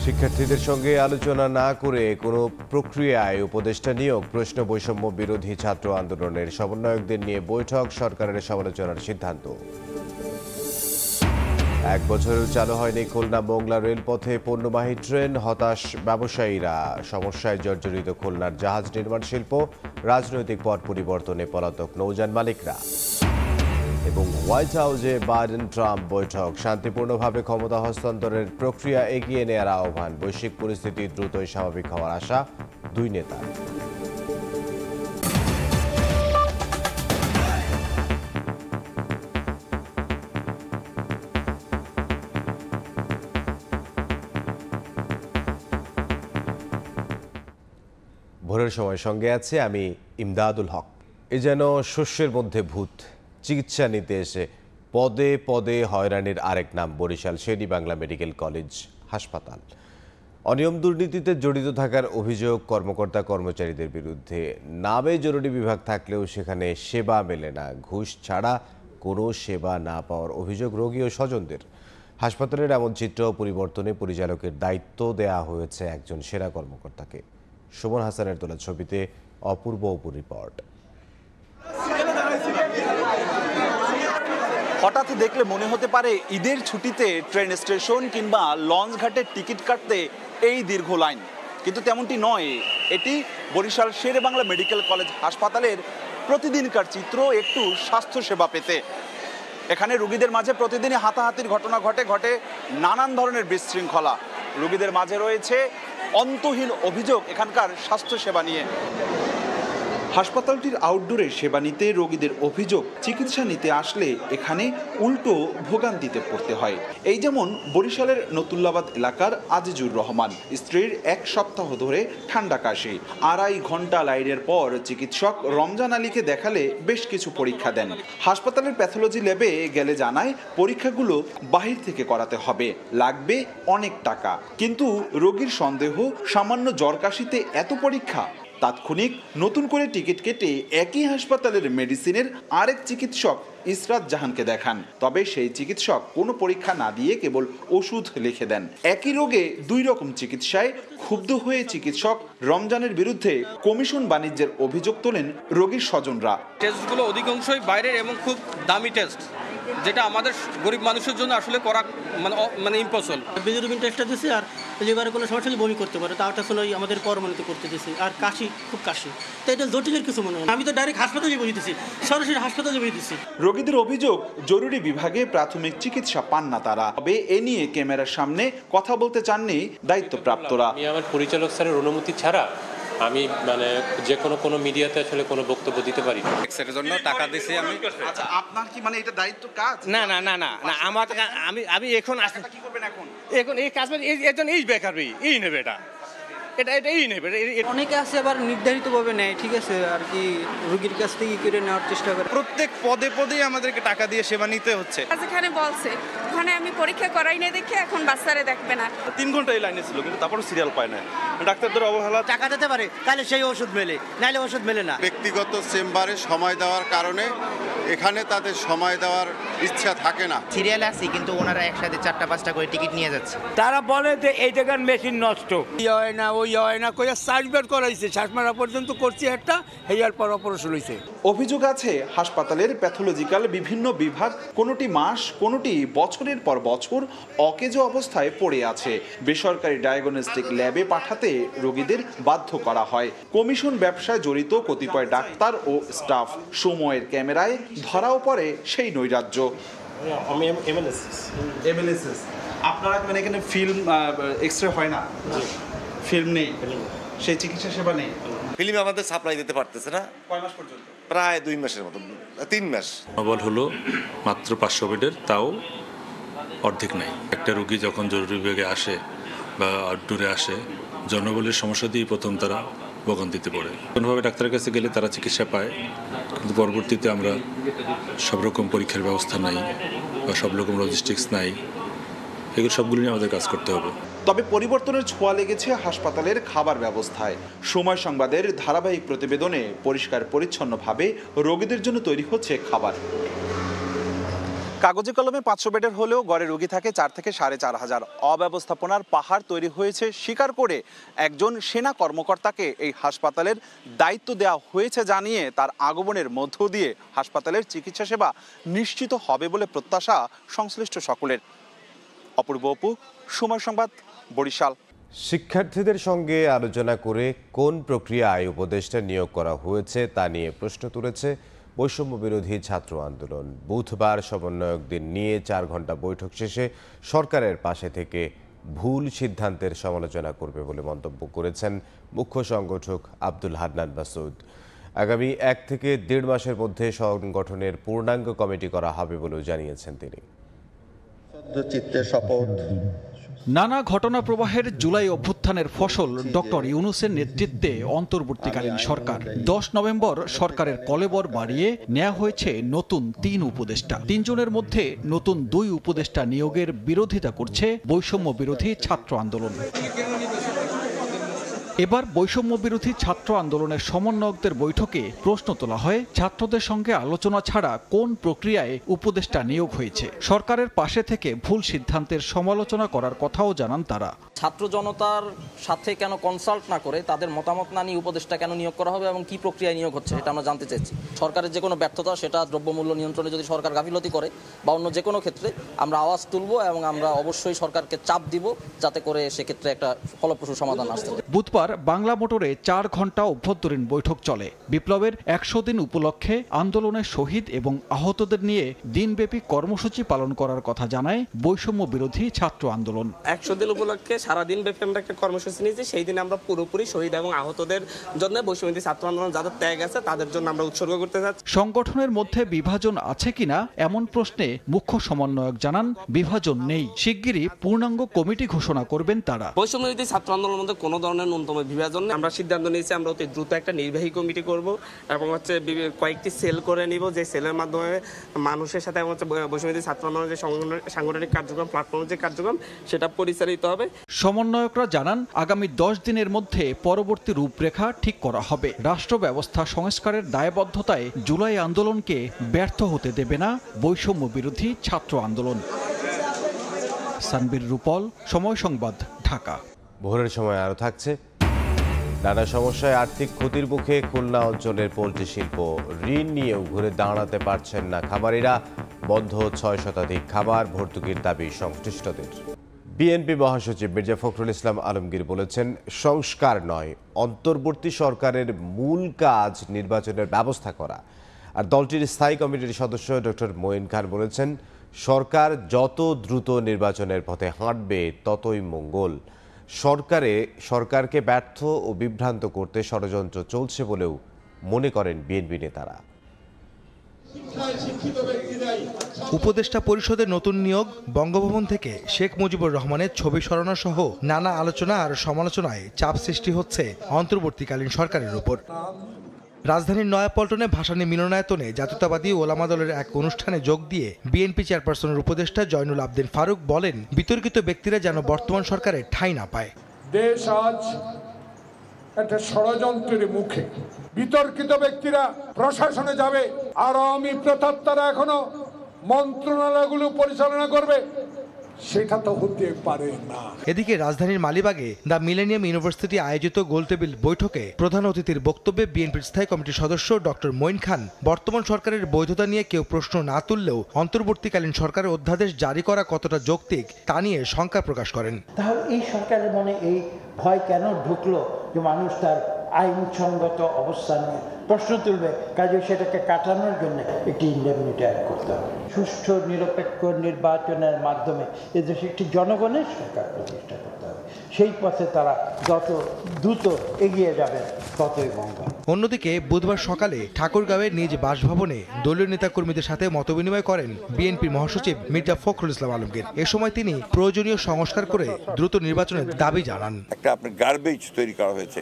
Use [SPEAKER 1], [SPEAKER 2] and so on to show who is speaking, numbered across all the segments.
[SPEAKER 1] শিক্ষার্থীদের সঙ্গে আলোচনা না করে কোনো প্রক্রিয়ায় উপদেষ্টা নিয়োগ, প্রশ্ন বৈষম্য বিরোধী ছাত্র আন্দোলনের সমন্বয়কদের নিয়ে বৈঠক, সরকারের সমালোচনার সিদ্ধান্ত। 1 বছরেও চালু হয়নি খুলনা মোংলা রেলপথে পণ্যবাহী ট্রেন, হতাশ ব্যবসায়ীরা, সমস্যায় জর্জরিত খুলনার জাহাজ নির্মাণ শিল্প, রাজনৈতিক পট পরিবর্তনে পলাতক নৌযান মালিকরা। এবং হোয়াইট হাউসে বাইডেন ট্রাম্প বৈঠক, শান্তিপূর্ণভাবে ক্ষমতা হস্তান্তরের প্রক্রিয়া এগিয়ে নেওয়ার আহ্বান, বৈশ্বিক পরিস্থিতি দ্রুতই স্বাভাবিক হওয়ার আশা দুই নেতার। ভোরের সময় সঙ্গে আছে আমি ইমদাদুল হক। এ যেন শস্যের মধ্যে ভূত। চিকিৎসা নিতে এসে পদে পদে হয়রানির আরেক নাম বরিশাল শের-ই-বাংলা মেডিকেল কলেজ হাসপাতাল। অনিয়ম দুর্নীতিতে জড়িত থাকার অভিযোগ কর্মকর্তা কর্মচারীদের বিরুদ্ধে। নামে জরুরি বিভাগ থাকলেও সেখানে সেবা মেলে না, ঘুষ ছাড়া কোনো সেবা না পাওয়ার অভিযোগ রোগী ও স্বজনদের। হাসপাতালের এমন চিত্র পরিবর্তনে পরিচালকের দায়িত্ব দেয়া হয়েছে একজন সেরা কর্মকর্তাকে। সুমন হাসানের তোলা ছবিতে অপূর্ব রিপোর্ট।
[SPEAKER 2] হঠাৎ দেখলে মনে হতে পারে ঈদের ছুটিতে ট্রেন স্টেশন কিংবা লঞ্চ ঘাটের টিকিট কাটতে এই দীর্ঘ লাইন, কিন্তু তেমনটি নয়। এটি বরিশাল শের-ই-বাংলা মেডিকেল কলেজ হাসপাতালের প্রতিদিনকার চিত্র একটু স্বাস্থ্যসেবা পেতে। এখানে রোগীদের মাঝে প্রতিদিনই হাতাহাতির ঘটনা ঘটে নানান ধরনের বিশৃঙ্খলা। রোগীদের মাঝে রয়েছে অন্তহীন অভিযোগ এখানকার স্বাস্থ্যসেবা নিয়ে। হাসপাতালটির আউটডোরে সেবা নিতে রোগীদের অভিযোগ, চিকিৎসা নিতে আসলে এখানে উল্টো ভোগান্তিতে পড়তে হয়। এই যেমন বরিশালের নতুল্লাবাদ এলাকার আজিজুর রহমান, স্ত্রীর 1 সপ্তাহ ধরে ঠান্ডা কাশি। 2.5 ঘন্টা লাইনের পর চিকিৎসক রমজান আলীকে দেখালে বেশ কিছু পরীক্ষা দেন। হাসপাতালের প্যাথোলজি ল্যাবে গেলে জানায় পরীক্ষাগুলো বাহির থেকে করাতে হবে, লাগবে অনেক টাকা। কিন্তু রোগীর সন্দেহ, সামান্য জ্বর কাশিতে এত পরীক্ষা? তাৎক্ষণিক নতুন করে টিকিট কেটে একই হাসপাতালের মেডিসিনের আরেক চিকিৎসক ইসরাত জাহানকে দেখান। তবে সেই চিকিৎসক কোনো পরীক্ষা না দিয়ে কেবল ওষুধ লিখে দেন। একই রোগে 2 রকম চিকিৎসায় ক্ষুব্ধ হয়ে চিকিৎসক রমজানের বিরুদ্ধে কমিশন বাণিজ্যের অভিযোগ তোলেন রোগীর স্বজনরা।
[SPEAKER 3] টেস্টগুলো অধিকাংশই বাইরের এবং খুব দামি টেস্ট, যেটা আমাদের গরিব মানুষের জন্য আসলে করা মানে ইম্পসিবল।
[SPEAKER 4] বিলিরুবিন টেস্টটা দিছি, আর লিভারে কোনো সমস্যা হলে বমি করতে পারে, তার টেস্ট আমাদের পরমাণুতে করতে দিছি। আর কাশি, খুব কাশি, তো এটা জটিলের কিছু মনে হয়। আমি তো ডাইরেক্ট হাসপাতালে বসে দিছি, সরাসরি হাসপাতালে বসে দিছি।
[SPEAKER 2] রোগীদের অভিযোগ, জরুরি বিভাগে প্রাথমিক চিকিৎসা পান না তারা। তবে এ নিয়ে ক্যামেরার সামনে কথা বলতে চাননি দায়িত্বপ্রাপ্তরা।
[SPEAKER 5] আমি আমার পরিচালক স্যারের অনুমতি ছাড়া আমি যে কোনো মিডিয়াতে আসলে কোনো বক্তব্য দিতে পারি না।
[SPEAKER 6] এর জন্য টাকা দিছি আমি।
[SPEAKER 2] আচ্ছা, আপনার কি এটা দায়িত্ব কাজ?
[SPEAKER 6] না না না না না, আমার আমি এখন
[SPEAKER 2] কি করবেন এখন?
[SPEAKER 6] এখন এই কাজ একজন এই বেকারই এই নেবে, এটাই নেবে।
[SPEAKER 4] অনেকে আছে আবার নির্ধারিতভাবে নেয়, ঠিক আছে, আর কি রোগীর কাছ থেকে করে নেওয়ার চেষ্টা করে।
[SPEAKER 6] প্রত্যেক পদে পদেই আমাদেরকে টাকা দিয়ে সেবা নিতে হচ্ছে।
[SPEAKER 7] যেখানে বলছে ওখানে আমি পরীক্ষা করাই না দেখে এখন বাচ্চারে দেখবে না।
[SPEAKER 2] 3 ঘন্টা এই লাইনে ছিল, কিন্তু তারপরও সিরিয়াল পায় না। ডাক্তারদের অবহেলা।
[SPEAKER 4] টাকা দিতে পারে তাহলে সেই ওষুধ মেলে, নাহলে ওষুধ মেলে না।
[SPEAKER 8] ব্যক্তিগত চেম্বারে সময় দেওয়ার কারণে এখানে তাদের সময় দেওয়ার ইচ্ছা থাকে না।
[SPEAKER 9] সিরিয়াল আছে, কিন্তু ওনারা একসাথে 4টা-5টা করে টিকিট নিয়ে যাচ্ছে।
[SPEAKER 10] তারা বলে যে এই জায়গার মেশিন নষ্ট, হয় না ওই হয় না, কইয়া সার্জবেট করাইছে, শ্বাস মারা পর্যন্ত করছে একটা, হেয়ার পর অপারেশন হয়েছে।
[SPEAKER 2] অভিযোগ আছে হাসপাতালের প্যাথোলজিক্যাল বিভিন্ন বিভাগ কোনোটি মাস, কোনোটি বছরের পর বছর অকেজো অবস্থায় পড়ে আছে। বেসরকারি ডায়াগনস্টিক ল্যাবে পাঠাতে রোগীদের বাধ্য করা হয়। কমিশন ব্যবসায় জড়িত কতিপয় ডাক্তার ও স্টাফ। সময়ের ক্যামেরায় ধরাও পড়ে সেই নৈরাজ্য। আপনারা এখানে ফিল্ম এক্সরে হয় না, ফিল্ম নেই, সেই চিকিৎসা সেবা নেই।
[SPEAKER 11] ফিল্ম আমাদের সাপ্লাই দিতে পারতেছে না।
[SPEAKER 2] কয় মাস পর্যন্ত?
[SPEAKER 11] প্রায় 2 মাসের মতো, 3 মাস।
[SPEAKER 12] মনোবল হলো মাত্র 500 বেডের, তাও অর্ধেক নাই। একটা রোগী যখন জরুরি বিভাগে আসে বা আউটডোরে আসে, জনবলের সমস্যা দিয়েই প্রথম তারা ভোগান্তিতে পড়ে। কোনোভাবে ডাক্তারের কাছে গেলে তারা চিকিৎসা পায়, কিন্তু পরবর্তীতে আমরা সব রকম পরীক্ষার ব্যবস্থা নাই বা সব রকম লজিস্টিক্স নাই, এগুলো সবগুলো নিয়ে আমাদের কাজ করতে হবে।
[SPEAKER 2] তবে পরিবর্তনের ছোঁয়া লেগেছে হাসপাতালের খাবার ব্যবস্থায়। সময় সংবাদের ধারাবাহিক প্রতিবেদনে পরিষ্কার পরিচ্ছন্নভাবে রোগীদের জন্য তৈরি হচ্ছে খাবার। কাগজে কলমে 500 বেডের হলেও গড়ে রোগী থাকে 4 থেকে 4,500। অব্যবস্থাপনার পাহাড় তৈরি হয়েছে স্বীকার করে একজন সেনা কর্মকর্তাকে এই হাসপাতালের দায়িত্ব দেওয়া হয়েছে জানিয়ে তার আগমনের মধ্য দিয়ে হাসপাতালের চিকিৎসা সেবা নিশ্চিত হবে বলে প্রত্যাশা সংশ্লিষ্ট সকলের। অপূর্ব অপু, সময় সংবাদ, বরিশাল।
[SPEAKER 1] শিক্ষার্থীদের সঙ্গে আলোচনা করে কোন প্রক্রিয়ায় উপদেষ্টা নিয়োগ করা হয়েছে তা নিয়ে প্রশ্ন তুলেছে বৈষম্য বিরোধী ছাত্র আন্দোলন। বুধবার সমন্বয়ক দিন নিয়ে 4 ঘন্টা বৈঠক শেষে সরকারের পাশে থেকে ভুল সিদ্ধান্তের সমালোচনা করবে বলে মন্তব্য করেছেন মুখ্য সংগঠক আব্দুল হান্নান মাসুদ। আগামী 1 থেকে 1.5 মাসের মধ্যে সংগঠনের পূর্ণাঙ্গ কমিটি করা হবে বলেও জানিয়েছেন তিনি।
[SPEAKER 13] নানা ঘটনা প্রবাহের জুলাই অভ্যুত্থানের ফসল ডক্টর ইউনূসের নেতৃত্বে অন্তর্বর্তীকালীন সরকার। 10 নভেম্বর সরকারের কলেবর বাড়িয়ে নেওয়া হয়েছে নতুন 3 উপদেষ্টা। 3 জনের মধ্যে নতুন 2 উপদেষ্টা নিয়োগের বিরোধিতা করছে বৈষম্য বিরোধী ছাত্র আন্দোলন। এবার বৈষম্য বিরোধী ছাত্র আন্দোলনের সমন্বয়কদের বৈঠকে প্রশ্ন তোলা হয়, ছাত্রদের সঙ্গে আলোচনা ছাড়া কোন প্রক্রিয়ায় উপদেষ্টা নিয়োগ হয়েছে। সরকারের পাশে থেকে ভুল সিদ্ধান্তের সমালোচনা করার কথাও জানান তারা।
[SPEAKER 14] ছাত্র জনতার সাথে কেন কনসাল্ট না করে তাদের মতামত না নিয়ে উপদেষ্টা কেন নিয়োগ করা হবে এবং কি প্রক্রিয়ায় নিয়োগ হচ্ছে এটা আমরা জানতে চাইছি। সরকারের যে কোনো ব্যর্থতা, সেটা দ্রব্যমূল্য নিয়ন্ত্রণে যদি সরকার গাফিলতি করে বা অন্য যে কোনো ক্ষেত্রে আমরা আওয়াজ তুলব এবং আমরা অবশ্যই সরকারকে চাপ দিব যাতে করে সেক্ষেত্রে একটা ফলপ্রসূ সমাধান আসতে পারে।
[SPEAKER 13] বুধবার বাংলা মোটরে 4 ঘন্টা অভ্যন্তরীণ বৈঠক চলে। বিপ্লবের 100 দিন উপলক্ষে আন্দোলনের শহীদ এবং আহতদের নিয়ে দিনব্যাপী কর্মসূচি পালন করার কথা জানায় বৈষম্য বিরোধী ছাত্র আন্দোলন।
[SPEAKER 15] 100 দিন উপলক্ষে সারাদিন ব্যাপী আমরা একটা কর্মসূচি নিয়েছি। সেই দিন আমরা পুরোপুরি শহীদ এবং আহতদের জন্য বৈষম্য বিরোধী ছাত্র আন্দোলন যাদের ত্যাগ আছে তাদের জন্য আমরা উৎসর্গ করতে চাচ্ছি।
[SPEAKER 13] সংগঠনের মধ্যে বিভাজন আছে কিনা এমন প্রশ্নে মুখ্য সমন্বয়ক জানান, বিভাজন নেই। শিগগিরই পূর্ণাঙ্গ কমিটি ঘোষণা করবেন তারা।
[SPEAKER 15] বৈষম্য বিরোধী ছাত্র আন্দোলনের মধ্যে কোনো ধরনের ন্যূনতম বিভাজন নেই। আমরা সিদ্ধান্ত নিয়েছি আমরা অতি দ্রুত একটা নির্বাহী কমিটি করব এবং কয়েকটি সেল করে নিব, যে সেলের মাধ্যমে মানুষের সাথে বৈষম্য বিরোধী ছাত্র আন্দোলনের যে সাংগঠনিক কার্যক্রম, প্ল্যাটফর্মের যে কার্যক্রম, সেটা পরিচালিত হবে।
[SPEAKER 13] সমন্বয়করা জানান, আগামী 10 দিনের মধ্যে পরবর্তী রূপরেখা ঠিক করা হবে। রাষ্ট্র ব্যবস্থা সংস্কারের দায়বদ্ধতায় জুলাই আন্দোলনকে ব্যর্থ হতে দেবে না বৈষম্য বিরোধী ছাত্র আন্দোলন। সানবীর রূপল, সময় সংবাদ, ঢাকা।
[SPEAKER 1] ভোরের সময় আরও থাকছে। নানা সমস্যায় আর্থিক ক্ষতির মুখে খুলনা অঞ্চলের পোলট্রি শিল্প। ঋণ নিয়েও ঘুরে দাঁড়াতে পারছেন না খামারিরা। বন্ধ 6 শতাধিক খামার, ভর্তুকির দাবি সংশ্লিষ্টদের। বিএনপি মহাসচিব মির্জা ফখরুল ইসলাম আলমগীর বলেছেন, সংস্কার নয়, অন্তর্বর্তী সরকারের মূল কাজ নির্বাচনের ব্যবস্থা করা। আর দলটির স্থায়ী কমিটির সদস্য ডক্টর মঈন খান বলেছেন, সরকার যত দ্রুত নির্বাচনের পথে হাঁটবে ততই মঙ্গল। সরকারকে ব্যর্থ ও বিভ্রান্ত করতে ষড়যন্ত্র চলছে বলেও মনে করেন বিএনপি নেতারা।
[SPEAKER 16] উপদেষ্টা পরিষদের নতুন নিয়োগ, বঙ্গভবন থেকে শেখ মুজিবুর রহমানের ছবি সরানো সহ নানা আলোচনা আর সমালোচনায় চাপ সৃষ্টি হচ্ছে অন্তর্বর্তীকালীন সরকারের উপর। রাজধানীর নয়াপল্টনে ভাসানী মিলনায়তনে জাতীয়তাবাদী ওলামা দলের এক অনুষ্ঠানে যোগ দিয়ে বিএনপি চেয়ারপারসনের উপদেষ্টা জয়নুল আবদিন ফারুক বলেন, বিতর্কিত ব্যক্তিরা যেন বর্তমান সরকারের ঠাঁই না পায়।
[SPEAKER 17] দেশ আজ একটা ষড়যন্ত্রের মুখে। বিতর্কিত ব্যক্তিরা প্রশাসনে যাবে আর আওয়ামী প্রেতাত্মারা এখনো মন্ত্রণালয়গুলো পরিচালনা করবে, সেটা তো হতে পারে না।
[SPEAKER 16] এদিকে রাজধানীর মালিবাগে দ্য মিলেনিয়াম ইউনিভার্সিটি আয়োজিত গোলটেবিল বৈঠকে প্রধান অতিথির বক্তব্যে বিএনপির স্থায়ী কমিটির সদস্য ডক্টর মঈন খান বর্তমান সরকারের বৈধতা নিয়ে কেউ প্রশ্ন না তুললেও অন্তর্বর্তীকালীন সরকারের অধ্যাদেশ জারি করা কতটা যৌক্তিক তা নিয়ে শঙ্কা প্রকাশ করেন।
[SPEAKER 18] তাহলে এই সরকারের মনে এই ভয় কেন ঢুকলো যে মানুষ তার আইনসঙ্গত অবস্থান নিয়ে প্রশ্ন তুলবে? কাজে সেটাকে কাটানোর জন্য একটি ইন্ডেমনিটি অ্যাড করতে হবে। সুষ্ঠু নিরপেক্ষ নির্বাচনের মাধ্যমে এদেশে একটি জনগণের সরকার প্রতিষ্ঠা করতে হবে। সেই পথে তারা যত দ্রুত এগিয়ে যাবে ততই মঙ্গল।
[SPEAKER 16] অন্যদিকে বুধবার সকালে ঠাকুরগাঁওয়ের নিজ বাসভবনে দলীয় নেতাকর্মীদের সাথে মতবিনিময় করেন বিএনপির মহাসচিব মির্জা ফখরুল ইসলাম আলমগীর। এ সময় তিনি প্রয়োজনীয় সংস্কার করে দ্রুত নির্বাচনের দাবি জানান।
[SPEAKER 19] একটা আপনার গার্বেজ তৈরি করা হয়েছে,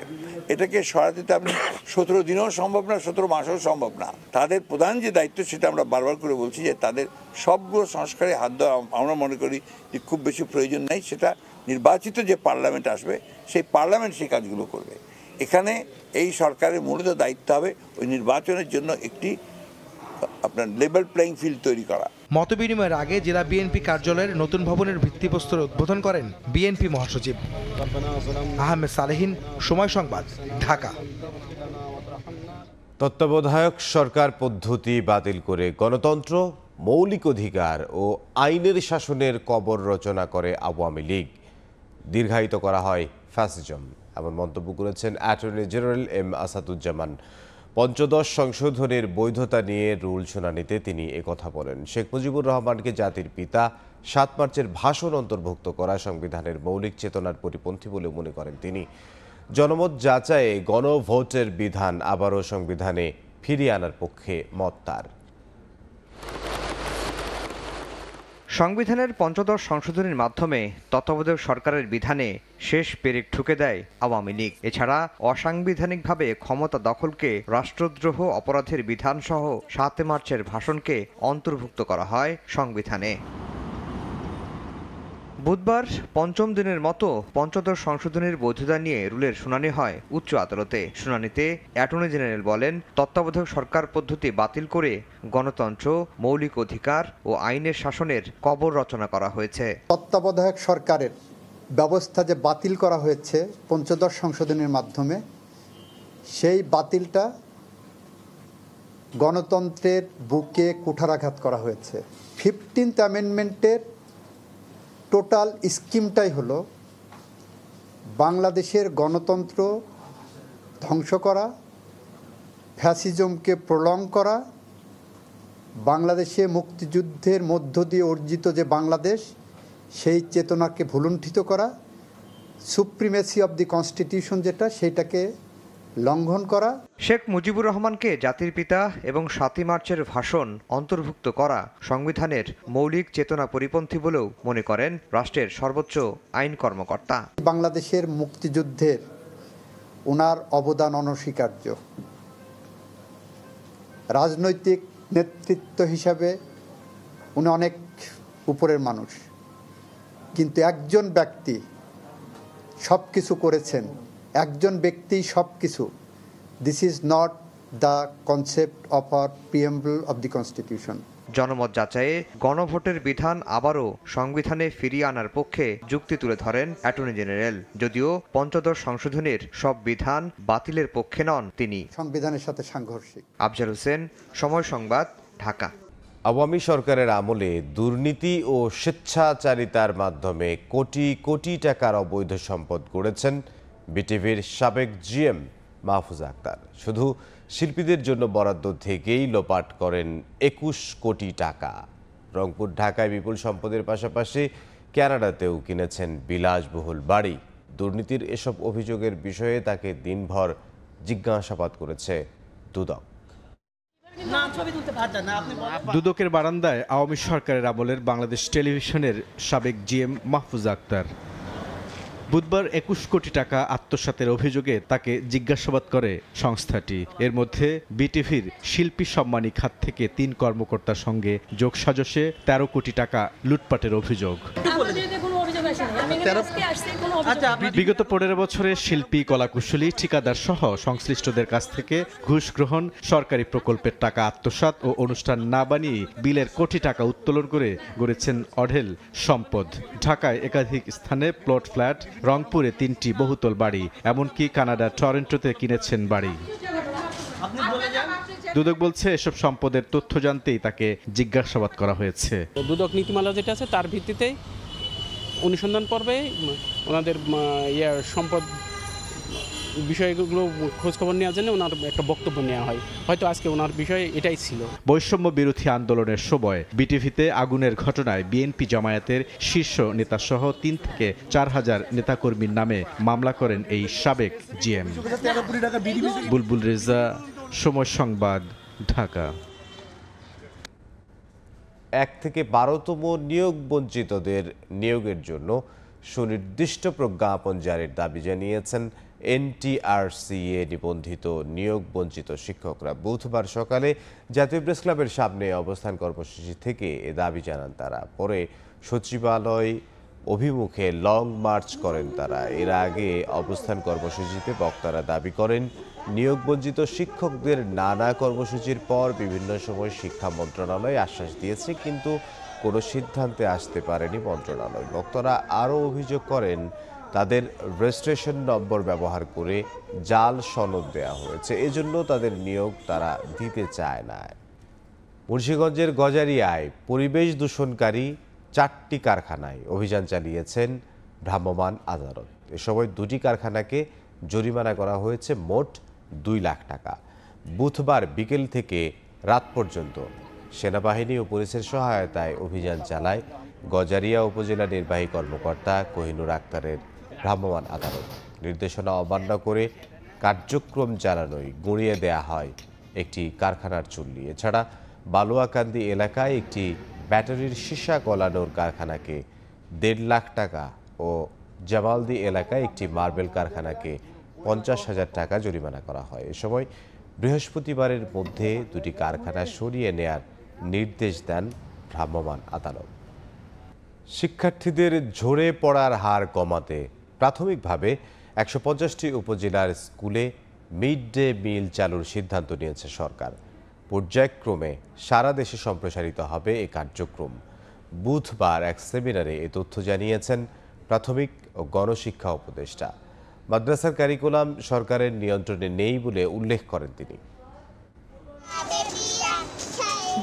[SPEAKER 19] এটাকে সরাতে আপনি 17 দিনেও সম্ভব না, 17 মাসেও সম্ভব না। তাদের প্রধান যে দায়িত্ব সেটা আমরা বারবার করে বলছি যে তাদের সবগুলো সংস্কারে হাত দেওয়া আমরা মনে করি যে খুব বেশি প্রয়োজন নেই। সেটা নির্বাচিত যে পার্লামেন্ট আসবে সেই পার্লামেন্ট সেই কাজগুলো করবে। এখানে এই সরকারের মূলত দায়িত্ব হবে ওই নির্বাচনের জন্য একটি আপনার লেভেল প্লেইং ফিল্ড তৈরি করা।
[SPEAKER 16] মতবিনিময়ের আগে জেলা বিএনপি কার্যালয়ের নতুন ভবনের ভিত্তিপ্রস্তর উদ্বোধন করেন বিএনপি মহাসচিব আহমেদ সালেহীন, সময় সংবাদ, ঢাকা।
[SPEAKER 1] তত্ত্বাবধায়ক সরকার পদ্ধতি বাতিল করে গণতন্ত্র, মৌলিক অধিকার ও আইনের শাসনের কবর রচনা করে আওয়ামী লীগ, দীর্ঘায়িত করা হয় ফ্যাসিজম, এমন মন্তব্য করেছেন অ্যাটর্নি জেনারেল এম আসাদুজ্জামান। পঞ্চদশ সংশোধনের বৈধতা নিয়ে রুল শুনানিতে তিনি একথা বলেন। শেখ মুজিবুর রহমানকে জাতির পিতা ৭ মার্চের ভাষণ অন্তর্ভুক্ত করা সংবিধানের মৌলিক চেতনার পরিপন্থী বলে মনে করেন তিনি। জনমত যাচাইয়ে গণভোটের বিধান আবারও সংবিধানে ফিরিয়ে আনার পক্ষে মত তার।
[SPEAKER 20] সংবিধানের পঞ্চদশ সংশোধনীর মাধ্যমে তত্ত্বাবধায়ক সরকারের বিধানে শেষ পেরেক ঠুকে দেয় আওয়ামী লীগ। এছাড়া অসাংবিধানিকভাবে ক্ষমতা দখলকে রাষ্ট্রদ্রোহ অপরাধের বিধানসহ ৭ মার্চের ভাষণকে অন্তর্ভুক্ত করা হয় সংবিধানে। বুধবার পঞ্চম দিনের মতো পঞ্চদশ সংশোধনীর বৈধতা নিয়ে রুলের শুনানি হয় উচ্চ আদালতে। শুনানিতে অ্যাটর্নি জেনারেল বলেন, তত্ত্বাবধায়ক সরকার পদ্ধতি বাতিল করে গণতন্ত্র, মৌলিক অধিকার ও আইনের শাসনের কবর রচনা করা হয়েছে।
[SPEAKER 21] তত্ত্বাবধায়ক সরকারের ব্যবস্থা যে বাতিল করা হয়েছে পঞ্চদশ সংশোধনীর মাধ্যমে, সেই বাতিলটা গণতন্ত্রের বুকে কুঠারাঘাত করা হয়েছে। 15th অ্যামেন্ডমেন্টের টোটাল স্কিমটাই হলো বাংলাদেশের গণতন্ত্র ধ্বংস করা, ফ্যাসিজমকে প্রলং করা, বাংলাদেশে মুক্তিযুদ্ধের মধ্য দিয়ে অর্জিত যে বাংলাদেশ, সেই চেতনাকে ভুলুণ্ঠিত করা, সুপ্রিমেসি অব দি কনস্টিটিউশন যেটা, সেইটাকে লঙ্ঘন করা।
[SPEAKER 20] শেখ মুজিবুর রহমানকে জাতির পিতা এবং ৭ মার্চের ভাষণ অন্তর্ভুক্ত করা সংবিধানের মৌলিক চেতনা পরিপন্থী বলেও মনে করেন রাষ্ট্রের সর্বোচ্চ আইন কর্মকর্তা।
[SPEAKER 21] বাংলাদেশের মুক্তিযুদ্ধের ওনার অবদান অনস্বীকার্য। রাজনৈতিক নেতৃত্ব হিসাবে উনি অনেক উপরের মানুষ, কিন্তু একজন ব্যক্তি সব কিছু করেছেন, একজন ব্যক্তি সব কিছু। This is not the concept of our preamble of the constitution.
[SPEAKER 20] জনমত যাচাইয়ে গণভোটের বিধান আবারও সংবিধানে ফিরিয়ে আনার পক্ষে যুক্তি তুলে ধরেন অ্যাটর্নি জেনারেল। যদিও পঞ্চদশ সংশোধনের সব বিধান বাতিলের পক্ষে নন তিনি।
[SPEAKER 21] সংবিধানের সাথে সাংঘর্ষিক।
[SPEAKER 20] আফজাল হোসেন, সময় সংবাদ, ঢাকা।
[SPEAKER 1] আওয়ামী সরকারের আমলে দুর্নীতি ও স্বেচ্ছাচারিতার মাধ্যমে কোটি কোটি টাকার অবৈধ সম্পদ গড়েছেন বিটিভির সাবেক জিএম মাহফুজা আক্তার। শুধু শিল্পীদের জন্য বরাদ্দ থেকেই লোপাট করেন ২১ কোটি টাকা। রংপুর, ঢাকায় বিপুল সম্পদের পাশাপাশি কানাডাতেও কিনেছেন বিলাসবহুল বাড়ি। দুর্নীতির এসব অভিযোগের বিষয়ে তাকে দিনভর জিজ্ঞাসাবাদ করেছে দুদক।
[SPEAKER 22] দুদকের বারান্দায় আওয়ামী সরকারের আমলের বাংলাদেশ টেলিভিশনের সাবেক জিএম মাহফুজা আক্তার। বুধবার ২১ কোটি টাকা আত্মসাতের অভিযোগে তাকে জিজ্ঞাসাবাদ করে সংস্থাটি। এর মধ্যে বিটিভির শিল্পী সম্মানী খাত থেকে ৩ কর্মকর্তার সঙ্গে যোগসাজশে ১৩ কোটি টাকা লুটপাটের অভিযোগ। বিগত ১৫ বছরে শিল্পী, কলাকুশলী, ঠিকাদার সহ সংশ্লিষ্টদের কাছ থেকে ঘুষ গ্রহণ, সরকারি প্রকল্পের টাকা আত্মসাৎ ও অনুষ্ঠান না বানিয়ে বিলের কোটি টাকা উত্তোলন করে গড়েছেন অঢেল সম্পদ। ঢাকায় একাধিক স্থানে প্লট ফ্ল্যাট, রংপুরে ৩টি বহুতল বাড়ি, এমনকি কানাডা টরন্টোতে কিনেছেন বাড়ি। দুদক বলছে এসব সম্পদের তথ্য জানতেই তাকে জিজ্ঞাসাবাদ করা হয়েছে।
[SPEAKER 23] দুদক নীতিমালা যেটা আছে তার ভিত্তিতেই অনুসন্ধান পর্বে ওনাদের সম্পদ বিষয়গুলো খোঁজখবর নেওয়ার জন্য ওনার একটা বক্তব্য নেওয়া হয়। হয়তো আজকে ওনার বিষয় এটাই ছিল।
[SPEAKER 22] বৈষম্য বিরোধী আন্দোলনের সময় বিটিভিতে আগুনের ঘটনায় বিএনপি জামায়াতের শীর্ষ নেতাসহ ৩ থেকে ৪ হাজার নেতাকর্মীর নামে মামলা করেন এই সাবেক জিএম। বুলবুল রেজা, সময় সংবাদ, ঢাকা।
[SPEAKER 1] ১ থেকে ১২তম নিয়োগ বঞ্চিতদের নিয়োগের জন্য সুনির্দিষ্ট প্রজ্ঞাপন জারির দাবি জানিয়েছেন এনটিআরসিএ নিবন্ধিত নিয়োগ বঞ্চিত শিক্ষকরা। বুধবার সকালে জাতীয় প্রেস ক্লাবের সামনে অবস্থান কর্মসূচি থেকে এ দাবি জানান তারা। পরে সচিবালয় অভিমুখে লং মার্চ করেন তারা। এর আগে অবস্থান কর্মসূচিতে বক্তারা দাবি করেন নিয়োগবঞ্চিত শিক্ষকদের নানা কর্মসূচির পর বিভিন্ন সময় শিক্ষা মন্ত্রণালয় আশ্বাস দিয়েছে, কিন্তু কোনো সিদ্ধান্তে আসতে পারেনি মন্ত্রণালয়। বক্তারা আরও অভিযোগ করেন তাদের রেজিস্ট্রেশন নম্বর ব্যবহার করে জাল সনদ দেওয়া হয়েছে, এজন্য তাদের নিয়োগ তারা দিতে চায় না। মুন্সিগঞ্জের গজারিয়ায় পরিবেশ দূষণকারী 4টি কারখানায় অভিযান চালিয়েছেন ভ্রাম্যমাণ আদালত। এ সময় 2টি কারখানাকে জরিমানা করা হয়েছে মোট 2 লাখ টাকা। বুধবার বিকেল থেকে রাত পর্যন্ত সেনাবাহিনী ও পুলিশের সহায়তায় অভিযান চালায় গজারিয়া উপজেলা নির্বাহী কর্মকর্তা কোহিনুর আক্তারের ভ্রাম্যমাণ আদালত। নির্দেশনা অমান্য করে কার্যক্রম চালানোয় গুঁড়িয়ে দেয়া হয় একটি কারখানার চুল্লি। এছাড়া বালুয়াকান্দি এলাকায় একটি ব্যাটারির সীসা গলানোর কারখানাকে 1.5 লাখ টাকা ও জামালদি এলাকায় একটি মার্বেল কারখানাকে 50,000 টাকা জরিমানা করা হয়। এ সময় বৃহস্পতিবারের মধ্যে 2টি কারখানা সরিয়ে নেয়ার নির্দেশ দেন ভ্রাম্যমাণ আদালত। শিক্ষার্থীদের ঝরে পড়ার হার কমাতে প্রাথমিকভাবে 150টি উপজেলার স্কুলে মিড ডে মিল চালুর সিদ্ধান্ত নিয়েছে সরকার। পর্যায়ক্রমে সারা দেশে সম্প্রসারিত হবে এ কার্যক্রম। বুধবার এক সেমিনারে এ তথ্য জানিয়েছেন প্রাথমিক ও গণশিক্ষা উপদেষ্টা। মাদ্রাসার কারিকুলাম সরকারের নিয়ন্ত্রণে নেই বলে উল্লেখ করেন তিনি।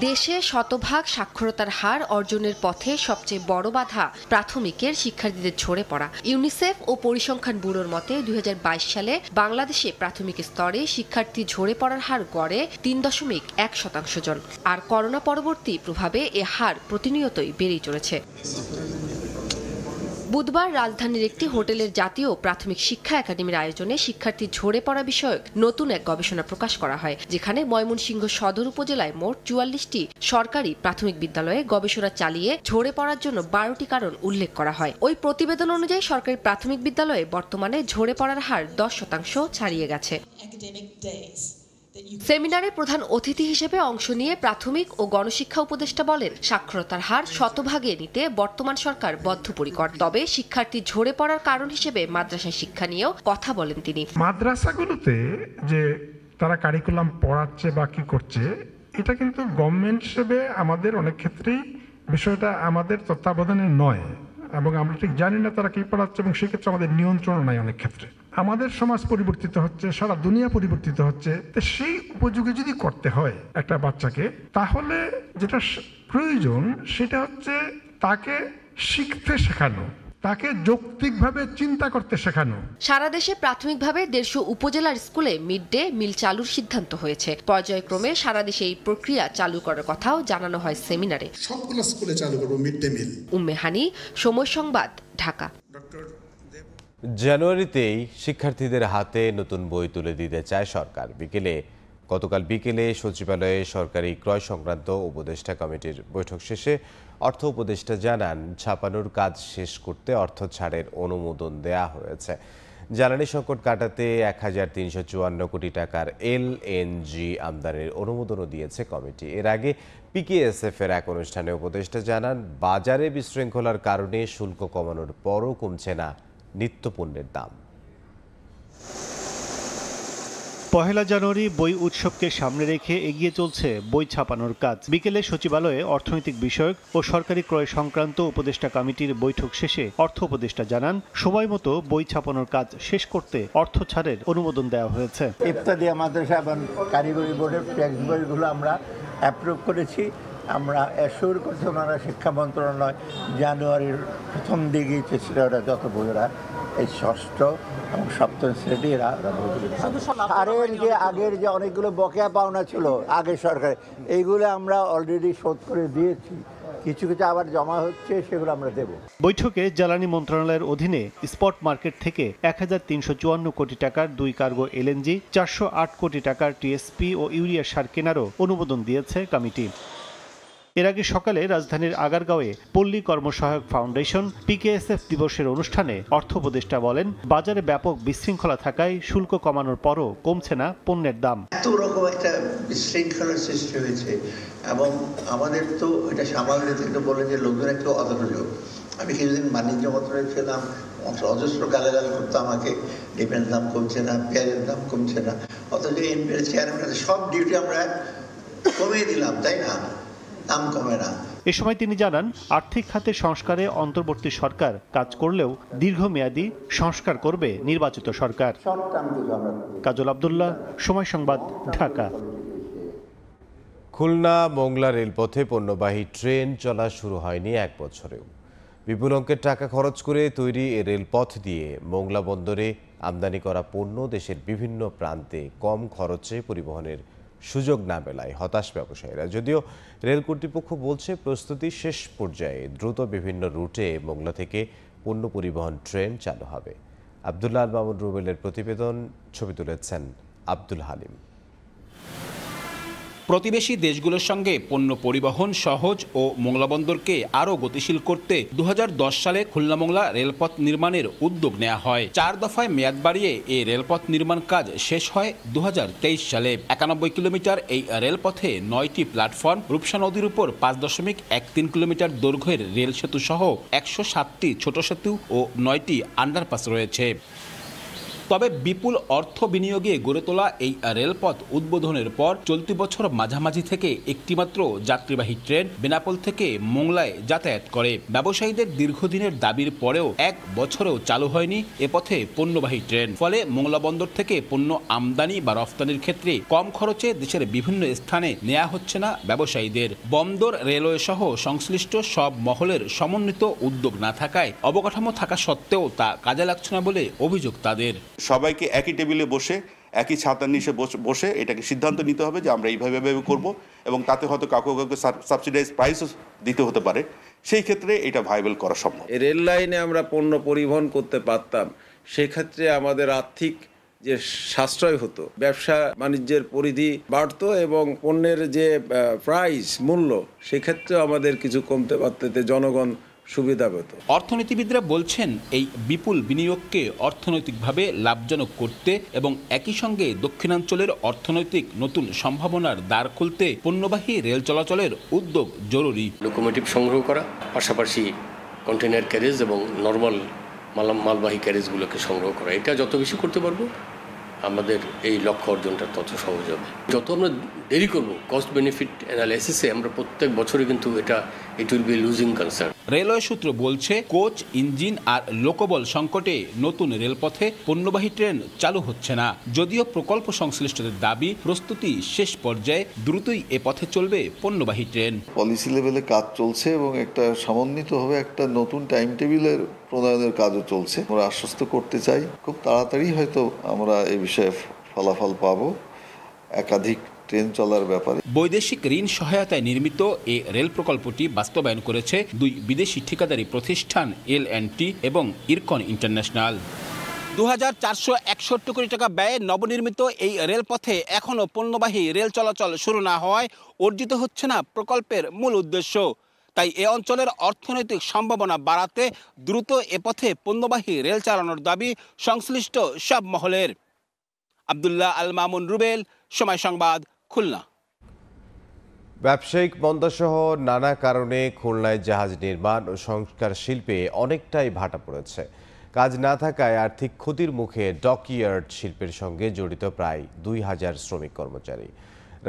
[SPEAKER 3] দেশে শতভাগ সাক্ষরতার হার অর্জনের পথে সবচেয়ে বড় বাধা প্রাথমিকের শিক্ষার্থীদের ঝরে পড়া। ইউনিসেফ ও পরিসংখ্যান ব্যুরোর মতে 2022 সালে বাংলাদেশে প্রাথমিক স্তরে শিক্ষার্থী ঝরে পড়ার হার গড়ে 3.1% জন। আর করোনা পরবর্তী প্রভাবে এ হার প্রতিনিয়তই বেড়েই চলেছে। বুধবার রাজধানীর একটি হোটেলের জাতীয় প্রাথমিক শিক্ষা একাডেমির আয়োজনে শিক্ষার্থী ঝরে পড়া বিষয়ক নতুন এক গবেষণা প্রকাশ করা হয়, যেখানে ময়মনসিংহ সদর উপজেলায় মোট 44টি সরকারি প্রাথমিক বিদ্যালয়ে গবেষণা চালিয়ে ঝরে পড়ার জন্য 12টি কারণ উল্লেখ করা হয়। ওই প্রতিবেদন অনুযায়ী সরকারি প্রাথমিক বিদ্যালয়ে বর্তমানে ঝরে পড়ার হার 10% ছাড়িয়ে গেছে। সেমিনারে প্রধান অতিথি হিসেবে অংশ নিয়ে প্রাথমিক ও গণশিক্ষা উপদেষ্টা বলেন, সাক্ষরতার হার শতভাগে নিতে বর্তমান সরকার বদ্ধপরিকর। তবে শিক্ষার্থী ঝরে পড়ার কারণ হিসেবে মাদ্রাসা শিক্ষা নিয়েও কথা বলেন তিনি।
[SPEAKER 5] মাদ্রাসাগুলোতে যে তারা কারিকুলাম পড়াচ্ছে বা কি করছে, এটা কিন্তু গভর্নমেন্ট হিসেবে আমাদের অনেক ক্ষেত্রেই বিষয়টা আমাদের তত্ত্বাবধানে নয়, এবং আমরা ঠিক জানি না তারা কি পড়াচ্ছে, এবং সেক্ষেত্রে আমাদের নিয়ন্ত্রণ নাই। অনেক ক্ষেত্রে আমাদের সমাজ পরিবর্তিত হচ্ছে, সারা দুনিয়া পরিবর্তিত হচ্ছে। তো সেই উপযোগী যদি করতে হয় একটা বাচ্চাকে, তাহলে যেটা প্রয়োজন সেটা হচ্ছে তাকে শিখতে শেখানো, তাকে যৌক্তিকভাবে চিন্তা করতে শেখানো।
[SPEAKER 3] সারা দেশে প্রাথমিকভাবে 150 উপজেলার স্কুলে মিড ডে মিল চালুর সিদ্ধান্ত হয়েছে। পর্যায়ক্রমে সারা দেশে এই প্রক্রিয়া চালু করার কথাও জানানো হয় সেমিনারে।
[SPEAKER 6] সবগুলো স্কুলে চালু করব মিড ডে মিল।
[SPEAKER 3] উম্মে হানি, সময় সংবাদ, ঢাকা।
[SPEAKER 1] জানুয়ারিতেই শিক্ষার্থীদের হাতে নতুন বই তুলে দিতে চায় সরকার। গতকাল বিকেলে সচিবালয়ে সরকারি ক্রয় সংক্রান্ত উপদেষ্টা কমিটির বৈঠক শেষে অর্থ উপদেষ্টা জানান, ছাপানোর কাজ শেষ করতে অর্থ ছাড়ের অনুমোদন দেয়া হয়েছে। জ্বালানি সংকট কাটাতে 1354 কোটি টাকার LNG আমদানির অনুমোদনও দিয়েছে কমিটি। এর আগে PKSF এর এক অনুষ্ঠানে উপদেষ্টা জানান, বাজারে বিশৃঙ্খলার কারণে শুল্ক কমানোর পরও কমছে না নিত্যপণ্যের দাম।
[SPEAKER 22] 1 জানুয়ারি বই উৎসবকে সামনে রেখে এগিয়ে চলছে বই ছাপানোর কাজ। বিকেলে সচিবালয়ে অর্থনৈতিক বিষয়ক ও সরকারি ক্রয় সংক্রান্ত উপদেষ্টা কমিটির বৈঠক শেষে অর্থ উপদেষ্টা জানান, সময় মতো বই ছাপানোর কাজ শেষ করতে অর্থ ছাড়ের অনুমোদন দেওয়া হয়েছে।
[SPEAKER 24] ইফতাদিয়া মাদ্রাসা এবং কারিগরি বোর্ডের ট্যাক্স বইগুলো আমরা অ্যাপ্রুভ করেছি। আমরা অ্যাসিওর করছি ওনারা শিক্ষা মন্ত্রণালয় জানুয়ারির প্রথম দিকে ছিল, ওরা যত বইরা এই ষষ্ঠ এবং সপ্তম শ্রেণীর সারের যে আগের যে অনেকগুলো বকেয়া পাওনা ছিল আগের সরকারে, এইগুলো আমরা অলরেডি শোধ করে দিয়েছি। কিছু কিছু আবার জমা হচ্ছে, সেগুলো আমরা দেব।
[SPEAKER 22] বৈঠকে জ্বালানি মন্ত্রণালয়ের অধীনে স্পট মার্কেট থেকে 1354 কোটি টাকার 2 কার্গো LNG, 408 কোটি টাকার TSP ও ইউরিয়া সার কেনারও অনুমোদন দিয়েছে কমিটি। এর আগে সকালে রাজধানীর আগারগাঁওয়ে পল্লী কর্মসহায়ক ফাউন্ডেশন PKSF দিবসের অনুষ্ঠানে অর্থ উপদেষ্টা বলেন, বাজারে ব্যাপক বিশৃঙ্খলা থাকায় শুল্ক কমানোর পরও কমছে না পণ্যের দাম।
[SPEAKER 24] এত রকম একটা বিশৃঙ্খলার সৃষ্টি হয়েছে, এবং আমাদের তো এটা সামাল দিতে বলে যে লোকজন একটু অধৈর্য। আমি কিছুদিন বাণিজ্য মন্ত্রণালয়ে ছিলাম, অজস্র গালাগাল করতো আমাকে, ডিমের দাম কমছে না, পেঁয়াজের দাম কমছে না, অথচ এমপির চেয়ারম্যান সব ডিউটি আমরা কমিয়ে দিলাম, তাই না? দাম কমে না।
[SPEAKER 4] এ সময় তিনি জানান, আর্থিক খাতে সংস্কারে অন্তর্বর্তী সরকার কাজ করলেও দীর্ঘমেয়াদী সংস্কার করবে নির্বাচিত সরকার। কাজল আব্দুল্লাহ, সময় সংবাদ, ঢাকা।
[SPEAKER 1] খুলনা মোংলা রেলপথে পণ্যবাহী ট্রেন চলা শুরু হয়নি 1 বছরেও। বিপুল অঙ্কের টাকা খরচ করে তৈরি এ রেলপথ দিয়ে মোংলা বন্দরে আমদানি করা পণ্য দেশের বিভিন্ন প্রান্তে কম খরচে পরিবহনের সুযোগ না মেলায় হতাশ ব্যবসায়ীরা। যদিও রেল কর্তৃপক্ষ বলছে প্রস্তুতি শেষ পর্যায়ে, দ্রুত বিভিন্ন রুটে মোংলা থেকে পণ্য পরিবহন ট্রেন চালু হবে। আব্দুল্লাহ আল মামুন রুবেলের প্রতিবেদন, ছবি তুলেছেন আব্দুল হালিম।
[SPEAKER 7] প্রতিবেশী দেশগুলোর সঙ্গে পণ্য পরিবহন সহজ ও মোংলা বন্দরকে আরও গতিশীল করতে 2010 সালে খুলনা মোংলা রেলপথ নির্মাণের উদ্যোগ নেওয়া হয়। 4 দফায় মেয়াদ বাড়িয়ে এই রেলপথ নির্মাণ কাজ শেষ হয় 2023 সালে। 91 কিলোমিটার এই রেলপথে 9টি প্ল্যাটফর্ম, রূপসা নদীর উপর 5.13 কিলোমিটার দৈর্ঘ্যের রেল সেতু সহ 107টি ছোট সেতু ও 9টি আন্ডারপাস রয়েছে। তবে বিপুল অর্থ বিনিয়োগে গড়ে তোলা এই রেলপথ উদ্বোধনের পর চলতি বছর মাঝামাঝি থেকে একটিমাত্র যাত্রীবাহী ট্রেন বেনাপোল থেকে মোংলায় যাতায়াত করে। ব্যবসায়ীদের দীর্ঘদিনের দাবির পরেও 1 বছরেও চালু হয়নি এ পথে পণ্যবাহী ট্রেন। ফলে মোংলা বন্দর থেকে পণ্য আমদানি বা রফতানির ক্ষেত্রে কম খরচে দেশের বিভিন্ন স্থানে নেওয়া হচ্ছে না ব্যবসায়ীদের। বন্দর, রেলওয়ে সহ সংশ্লিষ্ট সব মহলের সমন্বিত উদ্যোগ না থাকায় অবকাঠামো থাকা সত্ত্বেও তা কাজে লাগছে না বলে অভিযোগ তাদের।
[SPEAKER 8] সবাইকে একই টেবিলে বসে, একই ছাতার নিচে বসে এটাকে সিদ্ধান্ত নিতে হবে যে আমরা এইভাবে করব, এবং তাতে হয়তো কাউকে সাবসিডাইজ প্রাইসও দিতে হতে পারে। সেই ক্ষেত্রে এটা ভাইবেল করা সম্ভব।
[SPEAKER 9] রেল লাইনে আমরা পণ্য পরিবহন করতে পারতাম, সেক্ষেত্রে আমাদের আর্থিক যে সাশ্রয় হতো, ব্যবসা বাণিজ্যের পরিধি বাড়তো এবং পণ্যের যে প্রাইস মূল্য সেক্ষেত্রে আমাদের কিছু কমতে পারতে জনগণ সুবিধা পেত।
[SPEAKER 7] অর্থনীতিবিদরা বলছেন, এই বিপুল বিনিয়োগকে অর্থনৈতিকভাবে লাভজনক করতে এবং একই সঙ্গে দক্ষিণাঞ্চলের অর্থনৈতিক নতুন সম্ভাবনার দ্বার খুলতে পণ্যবাহী রেল চলাচলের উদ্যোগ জরুরি।
[SPEAKER 25] লোকোমোটিভ সংগ্রহ করা, পাশাপাশি কন্টেনার ক্যারেজ এবং নর্মাল মালবাহী ক্যারেজগুলোকে সংগ্রহ করা, এটা যত বেশি করতে পারবো আমাদের এই লক্ষ্য অর্জনটা তত সহজ হবে। যত আমরা দেরি করবো কস্ট বেনিফিট অ্যানালাইসিসে আমরা প্রত্যেক বছরই কিন্তু it will be losing concern.
[SPEAKER 7] Railway সূত্র বলছে, কোচ, ইঞ্জিন আর লোকবল সংকটে নতুন রেলপথে পণ্যবাহী ট্রেন চালু হচ্ছে না। যদিও প্রকল্প সংশ্লিষ্টদের দাবি প্রস্তুতি শেষ পর্যায়ে, দ্রুতই এ পথে চলবে পণ্যবাহী ট্রেন।
[SPEAKER 26] পলিসি লেভেলে কাজ চলছে এবং একটা সমন্বিতভাবে একটা নতুন টাইম টেবিলের প্রণয়নের কাজও চলছে। আমরা আশ্বস্ত করতে চাই খুব তাড়াতাড়ি হয়তো আমরা এই বিষয়ে ফলাফল পাবো একাধিক ট্রেন চলার ব্যাপারে।
[SPEAKER 7] বৈদেশিক ঋণ সহায়তায় নির্মিত এই রেল প্রকল্পটি বাস্তবায়ন করেছে 2 বিদেশি ঠিকাদারি প্রতিষ্ঠান L&T এবং ইরকন ইন্টারন্যাশনাল। 2461 কোটি টাকা ব্যয়ে নবনির্মিত এই রেলপথে এখনও পণ্যবাহী রেল চলাচল শুরু না হওয়ায় অর্জিত হচ্ছে না প্রকল্পের মূল উদ্দেশ্য। তাই এ অঞ্চলের অর্থনৈতিক সম্ভাবনা বাড়াতে দ্রুত এ পথে পণ্যবাহী রেল চালানোর দাবি সংশ্লিষ্ট সব মহলের। আব্দুল্লাহ আল মামুন রুবেল, সময় সংবাদ, খুলনা।
[SPEAKER 1] ব্যবসায়িক মন্দাসহ নানা কারণে খুলনায় জাহাজ নির্মাণ ও সংস্কার শিল্পে অনেকটাই ভাটা পড়েছে। কাজ না থাকায় আর্থিক ক্ষতির মুখে ডকইয়ার্ড শিল্পের সঙ্গে জড়িত প্রায় 2000 শ্রমিক কর্মচারী।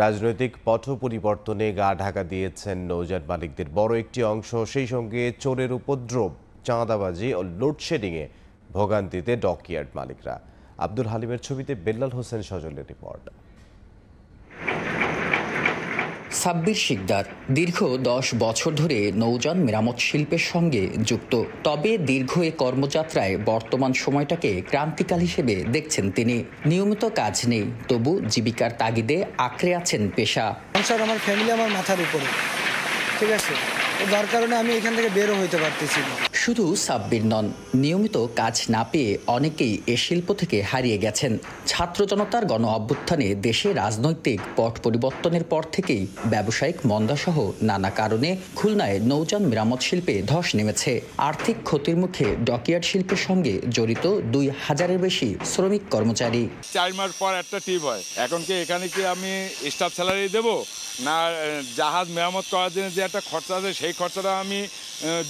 [SPEAKER 1] রাজনৈতিক পথ পরিবর্তনে গা ঢাকা দিয়েছেন নৌযান মালিকদের বড় একটি অংশ। সেই সঙ্গে চোরের উপদ্রব, চাঁদাবাজি ও লোডশেডিংয়ে ভোগান্তিতে ডকইয়ার্ড মালিকরা। আব্দুল হালিমের ছবিতে বেল্লাল হোসেন সজলের রিপোর্ট।
[SPEAKER 27] সাব্বির শিকদার দীর্ঘ 10 বছর ধরে নৌযান মেরামত শিল্পের সঙ্গে যুক্ত। তবে দীর্ঘ এ কর্মযাত্রায় বর্তমান সময়টাকে ক্রান্তিকাল হিসেবে দেখছেন তিনি। নিয়মিত কাজ নেই, তবু জীবিকার তাগিদে আঁকড়ে আছেন পেশা।
[SPEAKER 28] আমার ফ্যামিলি আমার মাথার উপরে, ঠিক আছে, যার কারণে আমি এখান থেকে বেরো হইতে পারতেছি না।
[SPEAKER 27] শুধু সাব্বির নন, নিয়মিত কাজ না পেয়ে অনেকেই এ শিল্প থেকে হারিয়ে গেছেন। ছাত্র জনতার গণ অভ্যুত্থানে দেশে রাজনৈতিক পট পরিবর্তনের পর থেকেই ব্যবসায়িক মন্দাসহ নানা কারণে খুলনায় নৌযান মেরামত শিল্পে ধস নেমেছে। আর্থিক ক্ষতির মুখে ডকইয়ার্ড শিল্পের সঙ্গে জড়িত 2000-এর বেশি শ্রমিক কর্মচারী।
[SPEAKER 29] 4 মাস পর একটা ট্রিপ হয়, এখন কি এখানে কি আমি স্টাফ স্যালারি দেবো, না জাহাজ মেরামত করার জন্য যে একটা খরচা আছে সেই এই খরচাটা আমি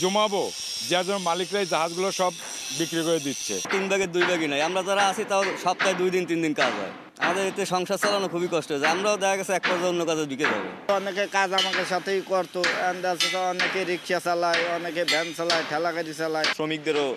[SPEAKER 29] জমাবো, যার জন্য মালিকরাই জাহাজগুলো সব বিক্রি করে দিচ্ছে।
[SPEAKER 2] 3 ভাগের 2 ভাগই নাই, আমরা যারা আছি তাও সপ্তাহে 2 দিন 3 দিন কাজ হয়। আমাদের এতে সংসার চালানো খুবই কষ্ট হয়েছে, আমরাও দেখা গেছে এক পর্যায়ে অন্য কাজে ঢুকে যাবো।
[SPEAKER 10] অনেকে কাজ আমাকে সাথেই করতো, অনেকে রিক্সা চালায়, অনেকে ভ্যান চালায়, ঠেলা গাড়ি চালায়।
[SPEAKER 11] শ্রমিকদেরও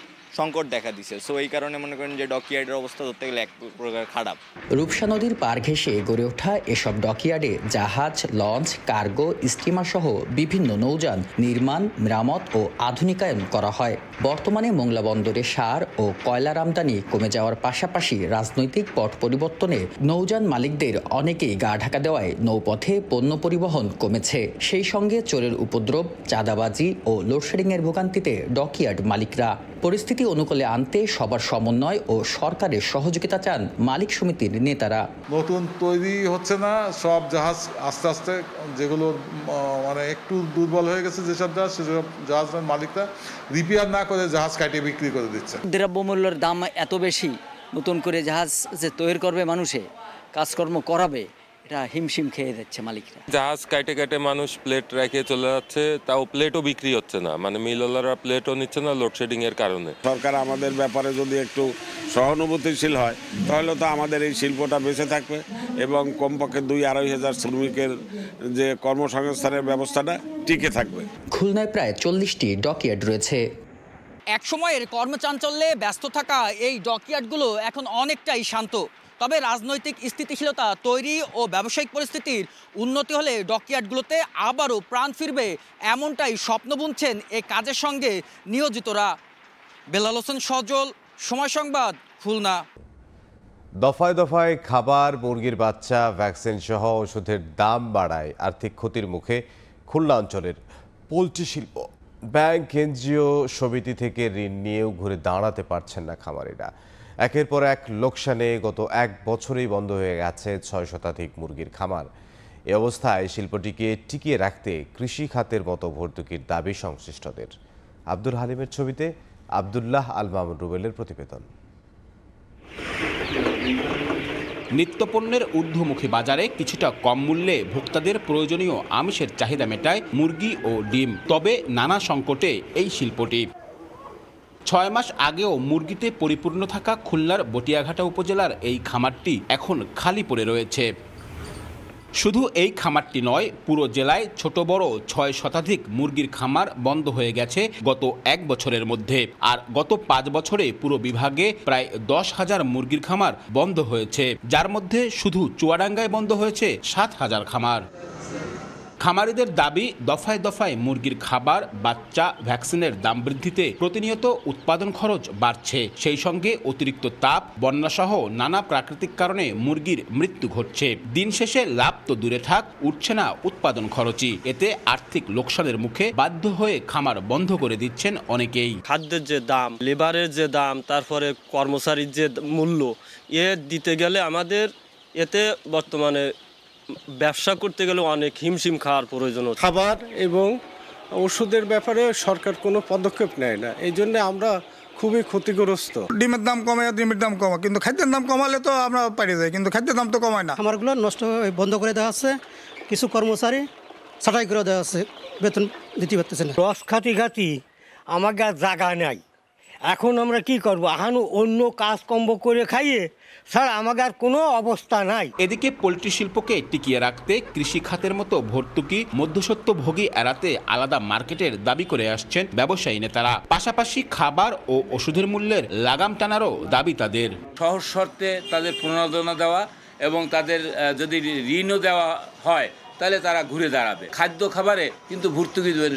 [SPEAKER 11] সংকট দেখা দিছে, সো এই কারণে মনে করেন যে ডকইয়ার্ডের অবস্থা ধরতে গেলে এক প্রকার খারাপ।
[SPEAKER 27] রূপসা নদীর পার ঘেঁষে গড়ে ওঠা এসব ডকইয়ার্ডে জাহাজ, লঞ্চ, কার্গো, স্টিমার সহ বিভিন্ন নৌযান নির্মাণ, মেরামত ও আধুনিকায়ন করা হয়। বর্তমানে মোংলা বন্দরে সার ও কয়লার আমদানি কমে যাওয়ার পাশাপাশি রাজনৈতিক পট পরিবর্তনে নৌযান মালিকদের অনেকেই গা ঢাকা দেওয়ায় নৌপথে পণ্য পরিবহন কমেছে। সেই সঙ্গে চোরের উপদ্রব, চাঁদাবাজি ও লোডশেডিংয়ের ভোগান্তিতে ডকইয়ার্ড মালিকরা। পরিস্থিতি অনুকূলে আনতে সবার সমন্বয় ও সরকারের সহযোগিতা চান মালিক সমিতির নেতারা।
[SPEAKER 12] নতুন তৈরি হচ্ছে না, সব জাহাজ আস্তে আস্তে যেগুলো মানে একটু দুর্বল হয়ে গেছে যেসব জাহাজ, সেসব জাহাজের মালিকরা রিপেয়ার না করে জাহাজ কাটিয়ে বিক্রি করে দিচ্ছে।
[SPEAKER 13] দ্রব্যমূল্যের দাম এত বেশি, নতুন করে জাহাজ যে তৈরি করবে, মানুষে কাজকর্ম করাবে, এটা হিমশিম খেয়ে যাচ্ছে মালিকরা।
[SPEAKER 14] জাহাজ কাটে কাটে মানুষ প্লেট রেখে চলে যাচ্ছে, তাও প্লেটও বিক্রি হচ্ছে না, মানে মিলওয়ালারা প্লেটও নিচ্ছে না লোডশেডিং এর কারণে।
[SPEAKER 15] সরকার আমাদের ব্যাপারে যদি একটু সহানুভূতিশীল হয় তাহলে তো আমাদের এই শিল্পটা বেঁচে থাকবে এবং কমপক্ষে 2-2.5 হাজার শ্রমিকের যে কর্মসংস্থানের ব্যবস্থাটা টিকে থাকবে।
[SPEAKER 27] খুলনায় প্রায় 40টি ডকইয়ার্ড রয়েছে।
[SPEAKER 13] এক সময়ের কর্মচাঞ্চল্যে ব্যস্ত থাকা এই ডকইয়ার্ডগুলো এখন অনেকটাই শান্ত। তবে রাজনৈতিক স্থিতিশীলতা তৈরি ও ব্যবসায়িক পরিস্থিতির উন্নতি হলে ডকইয়ার্ডগুলোতে আবারও প্রাণ ফিরবে, এমনটাই স্বপ্ন বুনছেন এই কাজের সঙ্গে নিয়োজিতরা। বেলাল হোসেন সজল, সময় সংবাদ, খুলনা।
[SPEAKER 1] দফায় দফায় খাবার, মুরগির বাচ্চা, ভ্যাকসিন সহ ওষুধের দাম বাড়ায় আর্থিক ক্ষতির মুখে খুলনা অঞ্চলের পোলট্রি শিল্প। ব্যাংক, এনজিও, সমিতি থেকে ঋণ নিয়েও ঘুরে দাঁড়াতে পারছেন না খামারিরা। একের পর এক লোকসানে গত 1 বছরেই বন্ধ হয়ে গেছে 6 শতাধিক মুরগির খামার। এ অবস্থায় শিল্পটিকে টিকিয়ে রাখতে কৃষি খাতের মতো ভর্তুকির দাবি সংশ্লিষ্টদের। আব্দুল হালিমের ছবিতে আব্দুল্লাহ আল মামুন রুবেলের প্রতিবেদন।
[SPEAKER 7] নিত্যপণ্যের ঊর্ধ্বমুখী বাজারে কিছুটা কম মূল্যে ভোক্তাদের প্রয়োজনীয় আমিষের চাহিদা মেটায় মুরগি ও ডিম। তবে নানা সংকটে এই শিল্পটি। 6 মাস আগেও মুরগিতে পরিপূর্ণ থাকা খুলনার বটিয়াঘাটা উপজেলার এই খামারটি এখন খালি পড়ে রয়েছে। শুধু এই খামারটি নয়, পুরো জেলায় ছোট বড় 6 শতাধিক মুরগির খামার বন্ধ হয়ে গেছে গত 1 বছরের মধ্যে। আর গত 5 বছরে পুরো বিভাগে প্রায় 10,000 মুরগির খামার বন্ধ হয়েছে, যার মধ্যে শুধু চুয়াডাঙ্গায় বন্ধ হয়েছে 7,000 খামার। খামারিদের দাবি, দফায় দফায় মুরগির খাবার, বাচ্চা, ভ্যাকসিনের দাম বৃদ্ধিতে প্রতিনিয়ত উৎপাদন খরচ বাড়ছে। সেই সঙ্গে অতিরিক্ত তাপ, বন্যাসহ নানা প্রাকৃতিক কারণে মুরগির মৃত্যু ঘটছে। দিন শেষে লাভ তো দূরে থাক, উঠছে না উৎপাদন খরচই। এতে আর্থিক লোকসানের মুখে বাধ্য হয়ে খামার বন্ধ করে দিচ্ছেন অনেকেই।
[SPEAKER 17] খাদ্যের যে দাম, লেবারের যে দাম, তারপরে কর্মচারীর যে মূল্য, এ দিতে গেলে আমাদের এতে বর্তমানে ব্যবসা করতে গেলে অনেক হিমশিম খাওয়ার প্রয়োজন।
[SPEAKER 18] খাবার এবং ওষুধের ব্যাপারে সরকার কোনো পদক্ষেপ নেয় না, এই জন্য আমরা খুবই ক্ষতিগ্রস্ত।
[SPEAKER 30] ডিমের দাম কমে, ডিমের দাম কমে, কিন্তু খাদ্যের দাম কমালে তো আমরা পারি যাই, কিন্তু খাদ্যের দাম তো কমায় না।
[SPEAKER 31] খামারগুলো নষ্ট বন্ধ করে দেওয়া হচ্ছে, কিছু কর্মচারী ছাঁটাই করে দেওয়া হচ্ছে, বেতন দিতে পারতেছে না।
[SPEAKER 32] রস খাটি আমাকে আর জায়গা নাই, এখন আমরা কি করবো? এখন অন্য কাজ কম্ব করে খাইয়ে স্যার আমাকে আর কোনো অবস্থা নাই।
[SPEAKER 7] এদিকে পোল্ট্রি শিল্পকে টিকিয়ে রাখতে কৃষি খাতের মতো ভর্তুকি, মধ্যস্বত্বভোগী এড়াতে আলাদা মার্কেটের দাবি করে আসছেন ব্যবসায়ী নেতারা। পাশাপাশি খাবার ও ওষুধের মূল্যের লাগাম টানারও দাবি তাদের।
[SPEAKER 33] সহজ শর্তে তাদের প্রণোদনা দেওয়া এবং তাদের যদি ঋণও দেওয়া হয় তাহলে তারা ঘুরে দাঁড়াবে। খাদ্য খাবারে কিন্তু ভর্তুকি দেবে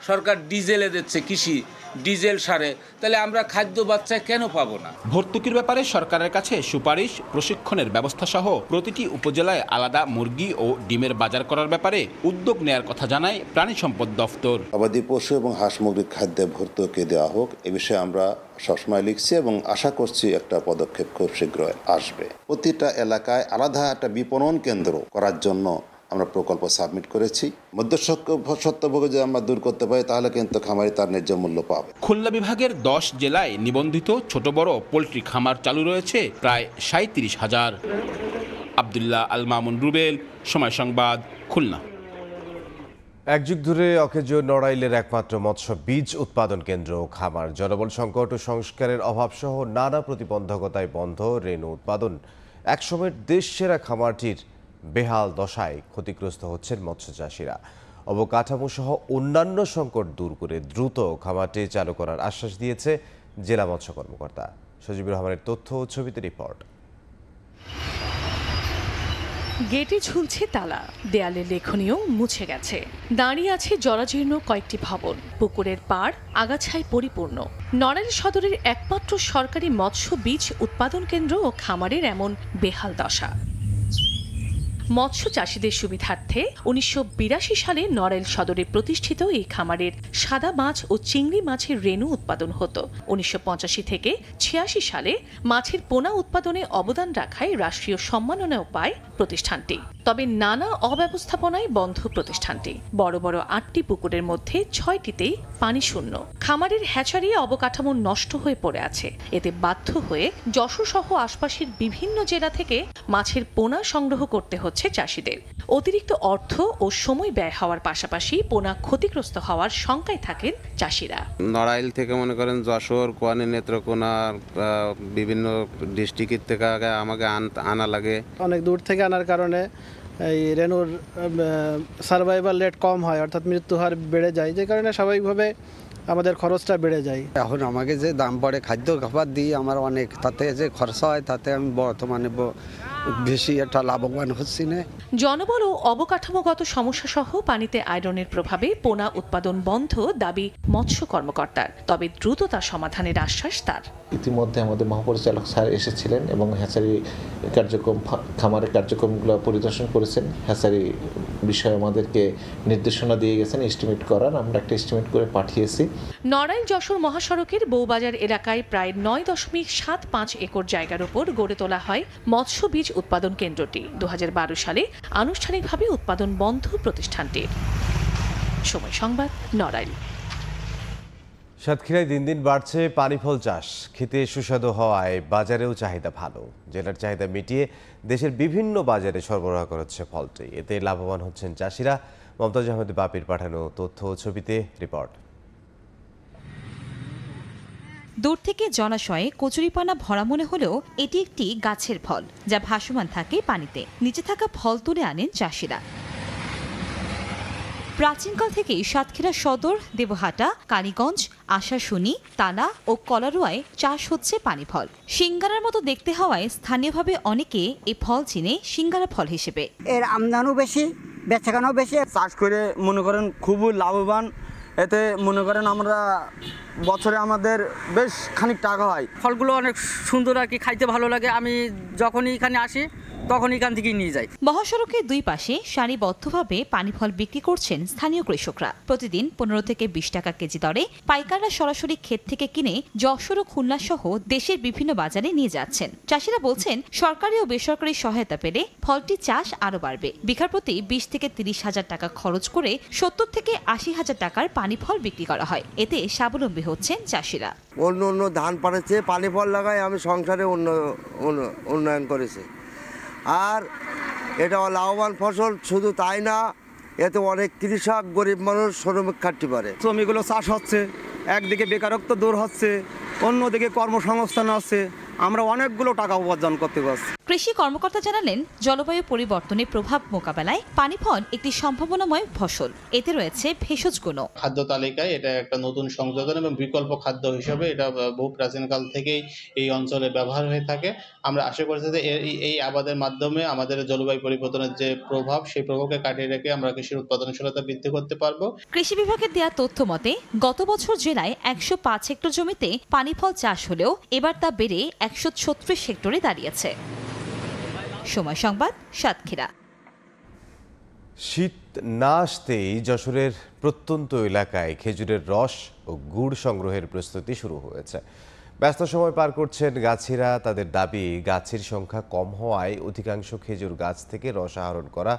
[SPEAKER 33] সরকার, ডিজেলে দিচ্ছে, কৃষি ডিজেল সারে, তাহলে আমরা খাদ্য বাচ্চা কেন পাবো না?
[SPEAKER 7] ভর্তুকির ব্যাপারে সরকারের কাছে সুপারিশ, প্রশিক্ষণের ব্যবস্থা সহ প্রতিটি উপজেলায় আলাদা মুরগি ও ডিমের বাজার করার ব্যাপারে উদ্যোগ নেয়ার কথা জানায় প্রাণী সম্পদ দফতর।
[SPEAKER 34] গবাদি পশু এবং হাঁস মুরগির খাদ্যে ভর্তুকি দেওয়া হোক, এ বিষয়ে আমরা সবসময় লিখছি এবং আশা করছি একটা পদক্ষেপ খুব শীঘ্রই আসবে। প্রতিটা এলাকায় আলাদা একটা বিপণন কেন্দ্র করার জন্য আমরা প্রকল্প সাবমিট করেছি। মধ্যস্বত্বভোগী যদি আমরা দূর করতে পারি তাহলে কিন্তু খামারি তার ন্যায্য মূল্য পাবে।
[SPEAKER 7] খুলনা বিভাগের 10 জেলায় নিবন্ধিত ছোট বড় পোল্ট্রি খামার চালু রয়েছে প্রায় 37,000। আব্দুল্লাহ আল মামুন রুবেল, সময় সংবাদ, খুলনা।
[SPEAKER 1] এক যুগ ধরে অকেজ নড়াইলের একমাত্র মৎস্য বীজ উৎপাদন কেন্দ্র ও খামার জনবল সংকট ও সংস্কারের অভাবসহ নানা প্রতিবন্ধকতায় বন্ধ রেণু উৎপাদন। একসময়ের দেশ সেরা খামারটির বেহাল দশায় ক্ষতিগ্রস্ত হচ্ছেন মৎস্য চাষিরা। অবকাঠামো সহ অন্যান্য সংকট দূর করে দ্রুত খামারটি চালু করার আশ্বাস দিয়েছে জেলা মৎস্য কর্মকর্তা। সজীবুর রহমানের তথ্য ও ছবিতে রিপোর্ট।
[SPEAKER 3] গেটে ঝুলছে তালা, দেয়ালে লেখনীয় মুছে গেছে, দাঁড়িয়ে আছে জরাজীর্ণ কয়েকটি ভবন, পুকুরের পাড় আগাছায় পরিপূর্ণ। নড়াইল সদরের একমাত্র সরকারি মৎস্য বীজ উৎপাদন কেন্দ্র ও খামারের এমন বেহাল দশা। মৎস্য চাষীদের সুবিধার্থে ১৯৮২ সালে নড়াইল সদরে প্রতিষ্ঠিত এই খামারের সাদা মাছ ও চিংড়ি মাছের রেণু উৎপাদন হতো। ১৯৮৫ থেকে ৮৬ সালে মাছের পোনা উৎপাদনে অবদান রাখায় রাষ্ট্রীয় সম্মাননাও পায় প্রতিষ্ঠানটি। তবে নানা অব্যবস্থাপনায় বন্ধ প্রতিষ্ঠানটি। বড় বড় ৮টি পুকুরের মধ্যে ৬টিতেই পানি শূন্য। খামারের হ্যাচারি অবকাঠামো নষ্ট হয়ে পড়ে আছে। এতে বাধ্য হয়ে যশোর সহ আশপাশের বিভিন্ন জেলা থেকে মাছের পোনা সংগ্রহ করতে হচ্ছে চাষিদের। অতিরিক্ত অর্থ ও সময় ব্যয় হওয়ার পাশাপাশি পোনা ক্ষতিগ্রস্ত হওয়ার শঙ্কায় থাকেন চাষিরা।
[SPEAKER 4] নড়াইল থেকে মনে করেন যশোর, কোয়ানি, নেত্রকোনা বিভিন্ন ডিস্ট্রিক্টের থেকে আমাকে আনা লাগে।
[SPEAKER 31] অনেক দূর থেকে আনার কারণে এই রেনুর সার্ভাইভাল রেট কম হয়, অর্থাৎ মৃত্যু হার বেড়ে যায়, যে কারণে স্বাভাবিকভাবে আমাদের খরচটা বেড়ে যায়।
[SPEAKER 5] এখন আমাকে যে দাম পড়ে খাদ্য খাবার দিই আমার অনেক, তাতে যে খরচা হয় তাতে আমি বর্তমানে বেশি একটা লাভবান হচ্ছি না।
[SPEAKER 3] জনবল ও অবকাঠামোগত সমস্যা সহ পানিতে আয়রনের প্রভাবে পোনা উৎপাদন বন্ধ দাবি মৎস্য কর্মকর্তার। তবে দ্রুত তার সমাধানের আশ্বাস তার।
[SPEAKER 6] ইতিমধ্যে আমাদের মহাপরিচালক স্যার এসেছিলেন এবং হ্যাচারি কার্যক্রম, খামারের কার্যক্রমগুলো পরিদর্শন করেছেন। হ্যাচারি বিষয়ে আমাদেরকে নির্দেশনা দিয়ে গেছেন এস্টিমেট করার। আমরা একটা এস্টিমেট করে পাঠিয়েছি।
[SPEAKER 3] নড়াইল যশোর মহাসড়কের বউবাজার এলাকায় প্রায় ৯.৭৫ একর জায়গার উপর গড়ে তোলা হয় মৎস্য বীজ উৎপাদন কেন্দ্রটি। ২০১২ সালে আনুষ্ঠানিকভাবে উৎপাদন বন্ধ প্রতিষ্ঠানটির। সময় সংবাদ, নড়াইল।
[SPEAKER 1] সাতক্ষীরায় দিন দিন বাড়ছে পানি ফল চাষ। খেতে সুস্বাদু হওয়ায় বাজারেও চাহিদা ভালো। জেলার চাহিদা মিটিয়ে দেশের বিভিন্ন বাজারে সরবরাহ করেছে ফলটি। এতে লাভবান হচ্ছেন চাষিরা। মমতাজ আহমেদ বাপির পাঠানো তথ্য ও ছবিতে রিপোর্ট।
[SPEAKER 8] দূর থেকে জলাশয়ে কচুরিপানা ভরা মনে হলেও এটি একটি গাছের ফল, যা ভাসমান থাকে পানিতে। নিচে থাকা ফল তুলে আনেন চাষিরা। প্রাচীনকাল থেকেই সাতক্ষীরা সদর, দেবহাটা, কালীগঞ্জ, আশাশুনি, তালা ও কলারোয়ায় চাষ হচ্ছে পানি ফল। সিঙ্গারার মতো দেখতে হওয়ায় স্থানীয়ভাবে অনেকে এই ফল চিনে সিঙ্গারা ফল হিসেবে।
[SPEAKER 9] এর আমদানিও বেশি, বেচাকেনাও বেশি। চাষ করে মনে করেন খুবই লাভবান। এতে মনে করেন আমরা বছরে আমাদের বেশ খানিক টাকা হয়।
[SPEAKER 13] ফলগুলো অনেক সুন্দর আর কি, খাইতে ভালো লাগে। আমি যখনই এখানে আসি তখন এখান থেকে নিয়ে যাই।
[SPEAKER 8] মহাসড়কের দুই পাশে সারিবদ্ধভাবে পানি ফল বিক্রি করছেন স্থানীয় কৃষকরা। প্রতিদিন ১৫ থেকে ২০ টাকা কেজি দরে পাইকাররা সরাসরি ক্ষেত থেকে কিনে যশোর ও খুলনা সহ দেশের বিভিন্ন বাজারে নিয়ে যাচ্ছেন। চাষিরা বলছেন সরকারি ও বেসরকারি সহায়তা পেলে ফলটি চাষ আরও বাড়বে। বিঘা প্রতি ২০ থেকে ৩০ হাজার টাকা খরচ করে ৭০ থেকে ৮০ হাজার টাকার পানি ফল বিক্রি করা হয়। এতে স্বাবলম্বী হচ্ছেন চাষিরা।
[SPEAKER 16] অন্য অন্য ধান পাড়েছে, পানি ফল লাগায় আমি সংসারে উন্নয়ন করেছি। আর এটা লাভবান ফসল। শুধু তাই না, এতে অনেক কৃষক, গরিব মানুষ শ্রমিক খাটতে পারে।
[SPEAKER 9] জমিগুলো চাষ হচ্ছে, একদিকে বেকারত্ব দূর হচ্ছে, অন্যদিকে কর্মসংস্থান হচ্ছে। আমরা অনেকগুলো টাকা উপার্জন করতে পারছি।
[SPEAKER 8] কৃষি কর্মকর্তা জানালেন, জলবায়ু পরিবর্তনের প্রভাব মোকাবেলায় পানি ফল একটি সম্ভাবনাময় ফসল। এতে রয়েছে ভেষজ গুণ।
[SPEAKER 19] খাদ্য তালিকায় এটা একটা নতুন সংযোজন এবং বিকল্প খাদ্য হিসেবে এটা বহু প্রাচীনকাল থেকেই এই অঞ্চলে ব্যবহার হয়ে থাকে। আমরা আশা করছি যে এই আবাদের মাধ্যমে আমাদের জলবায়ু পরিবর্তনের যে প্রভাব, সেই প্রভাবকে কাটিয়ে রেখে আমরা কৃষির উৎপাদনশীলতা বৃদ্ধি করতে পারবো।
[SPEAKER 8] কৃষি বিভাগের দেওয়া তথ্য মতে গত বছর জেলায় ১০৫ হেক্টর জমিতে পানি ফল চাষ হলেও এবার তা বেড়ে ১৩৬ হেক্টরে দাঁড়িয়েছে। সময় সংবাদ, সাতক্ষীরা।
[SPEAKER 1] শীত না আসতেই যশোরের প্রত্যন্ত এলাকায় খেজুরের রস ও গুড় সংগ্রহের প্রস্তুতি শুরু হয়েছে। ব্যস্ত সময় পার করছেন গাছিরা। তাদের দাবি, গাছের সংখ্যা কম হওয়ায় অধিকাংশ খেজুর গাছ থেকে রস আহরণ করা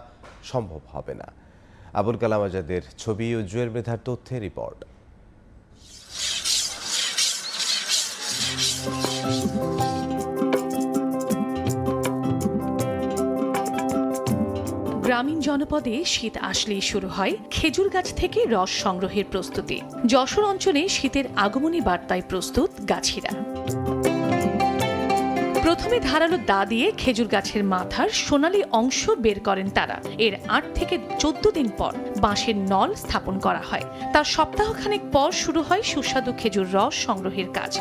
[SPEAKER 1] সম্ভব হবে না। আবুল কালাম আজাদের ছবি ও জুয়েল মৃধার তথ্যে রিপোর্ট।
[SPEAKER 3] গ্রামীণ জনপদে শীত আসলেই শুরু হয় খেজুর গাছ থেকে রস সংগ্রহের প্রস্তুতি। যশোর অঞ্চলে শীতের আগমনী বার্তায় প্রস্তুত গাছিরা। প্রথমে ধারালো দা দিয়ে খেজুর গাছের মাথার সোনালী অংশ বের করেন তারা। এর ৮ থেকে ১৪ দিন পর বাঁশের নল স্থাপন করা হয়। তার সপ্তাহখানেক পর শুরু হয় সুস্বাদু খেজুর রস সংগ্রহের কাজ।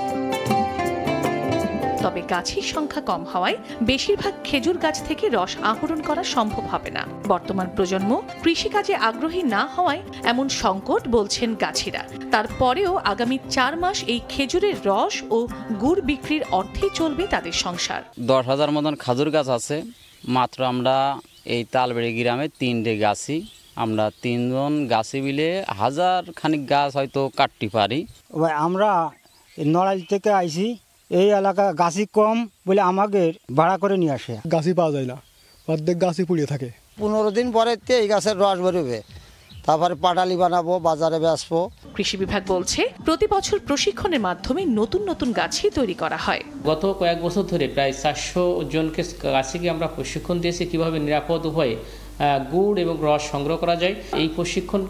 [SPEAKER 3] তবে গাছের সংখ্যা কম হওয়ায় বেশিরভাগ খেজুর গাছ থেকে রস আহরণ করা সম্ভব হবে না। বর্তমান প্রজন্ম কৃষিকাজে আগ্রহী না হওয়ায় এমন সংকট বলছেন গাছিরা। তারপরেও আগামী ৪ মাস এই খেজুরের রস ও গুড় বিক্রির অর্থেই চলবে তাদের সংসার।
[SPEAKER 2] ১০,০০০ মতন খেজুর গাছ আছে। মাত্র আমরা এই তালবেড়ি গ্রামে ৩টে গাছি, আমরা ৩ জন গাছি মিলে ১০০০ খানিক গাছ হয়তো কাটতে পারি।
[SPEAKER 10] আমরা নড়াইল থেকে আইছি, এই এলাকা গাছি কম বলে আমাকে ভাড়া করে নিয়ে আসে।
[SPEAKER 11] গাছি পাওয়া যায় না, অর্ধেক গাছি পুড়িয়ে থাকে।
[SPEAKER 10] ১৫ দিন পরে এই গাছের রস বেরোবে, তারপরে পাটালি বানাবো, বাজারে বেচবো।
[SPEAKER 3] কৃষি বিভাগ বলছে প্রতি বছর প্রশিক্ষণের মাধ্যমে নতুন নতুন গাছি তৈরি করা হয়।
[SPEAKER 12] গত কয়েক বছর ধরে প্রায় ৪০০ জনকে গাছিকে আমরা প্রশিক্ষণ দিয়েছি কিভাবে নিরাপদ উপায়ে গুড় এবং রস সংগ্রহ করা যায়। এই প্রশিক্ষণ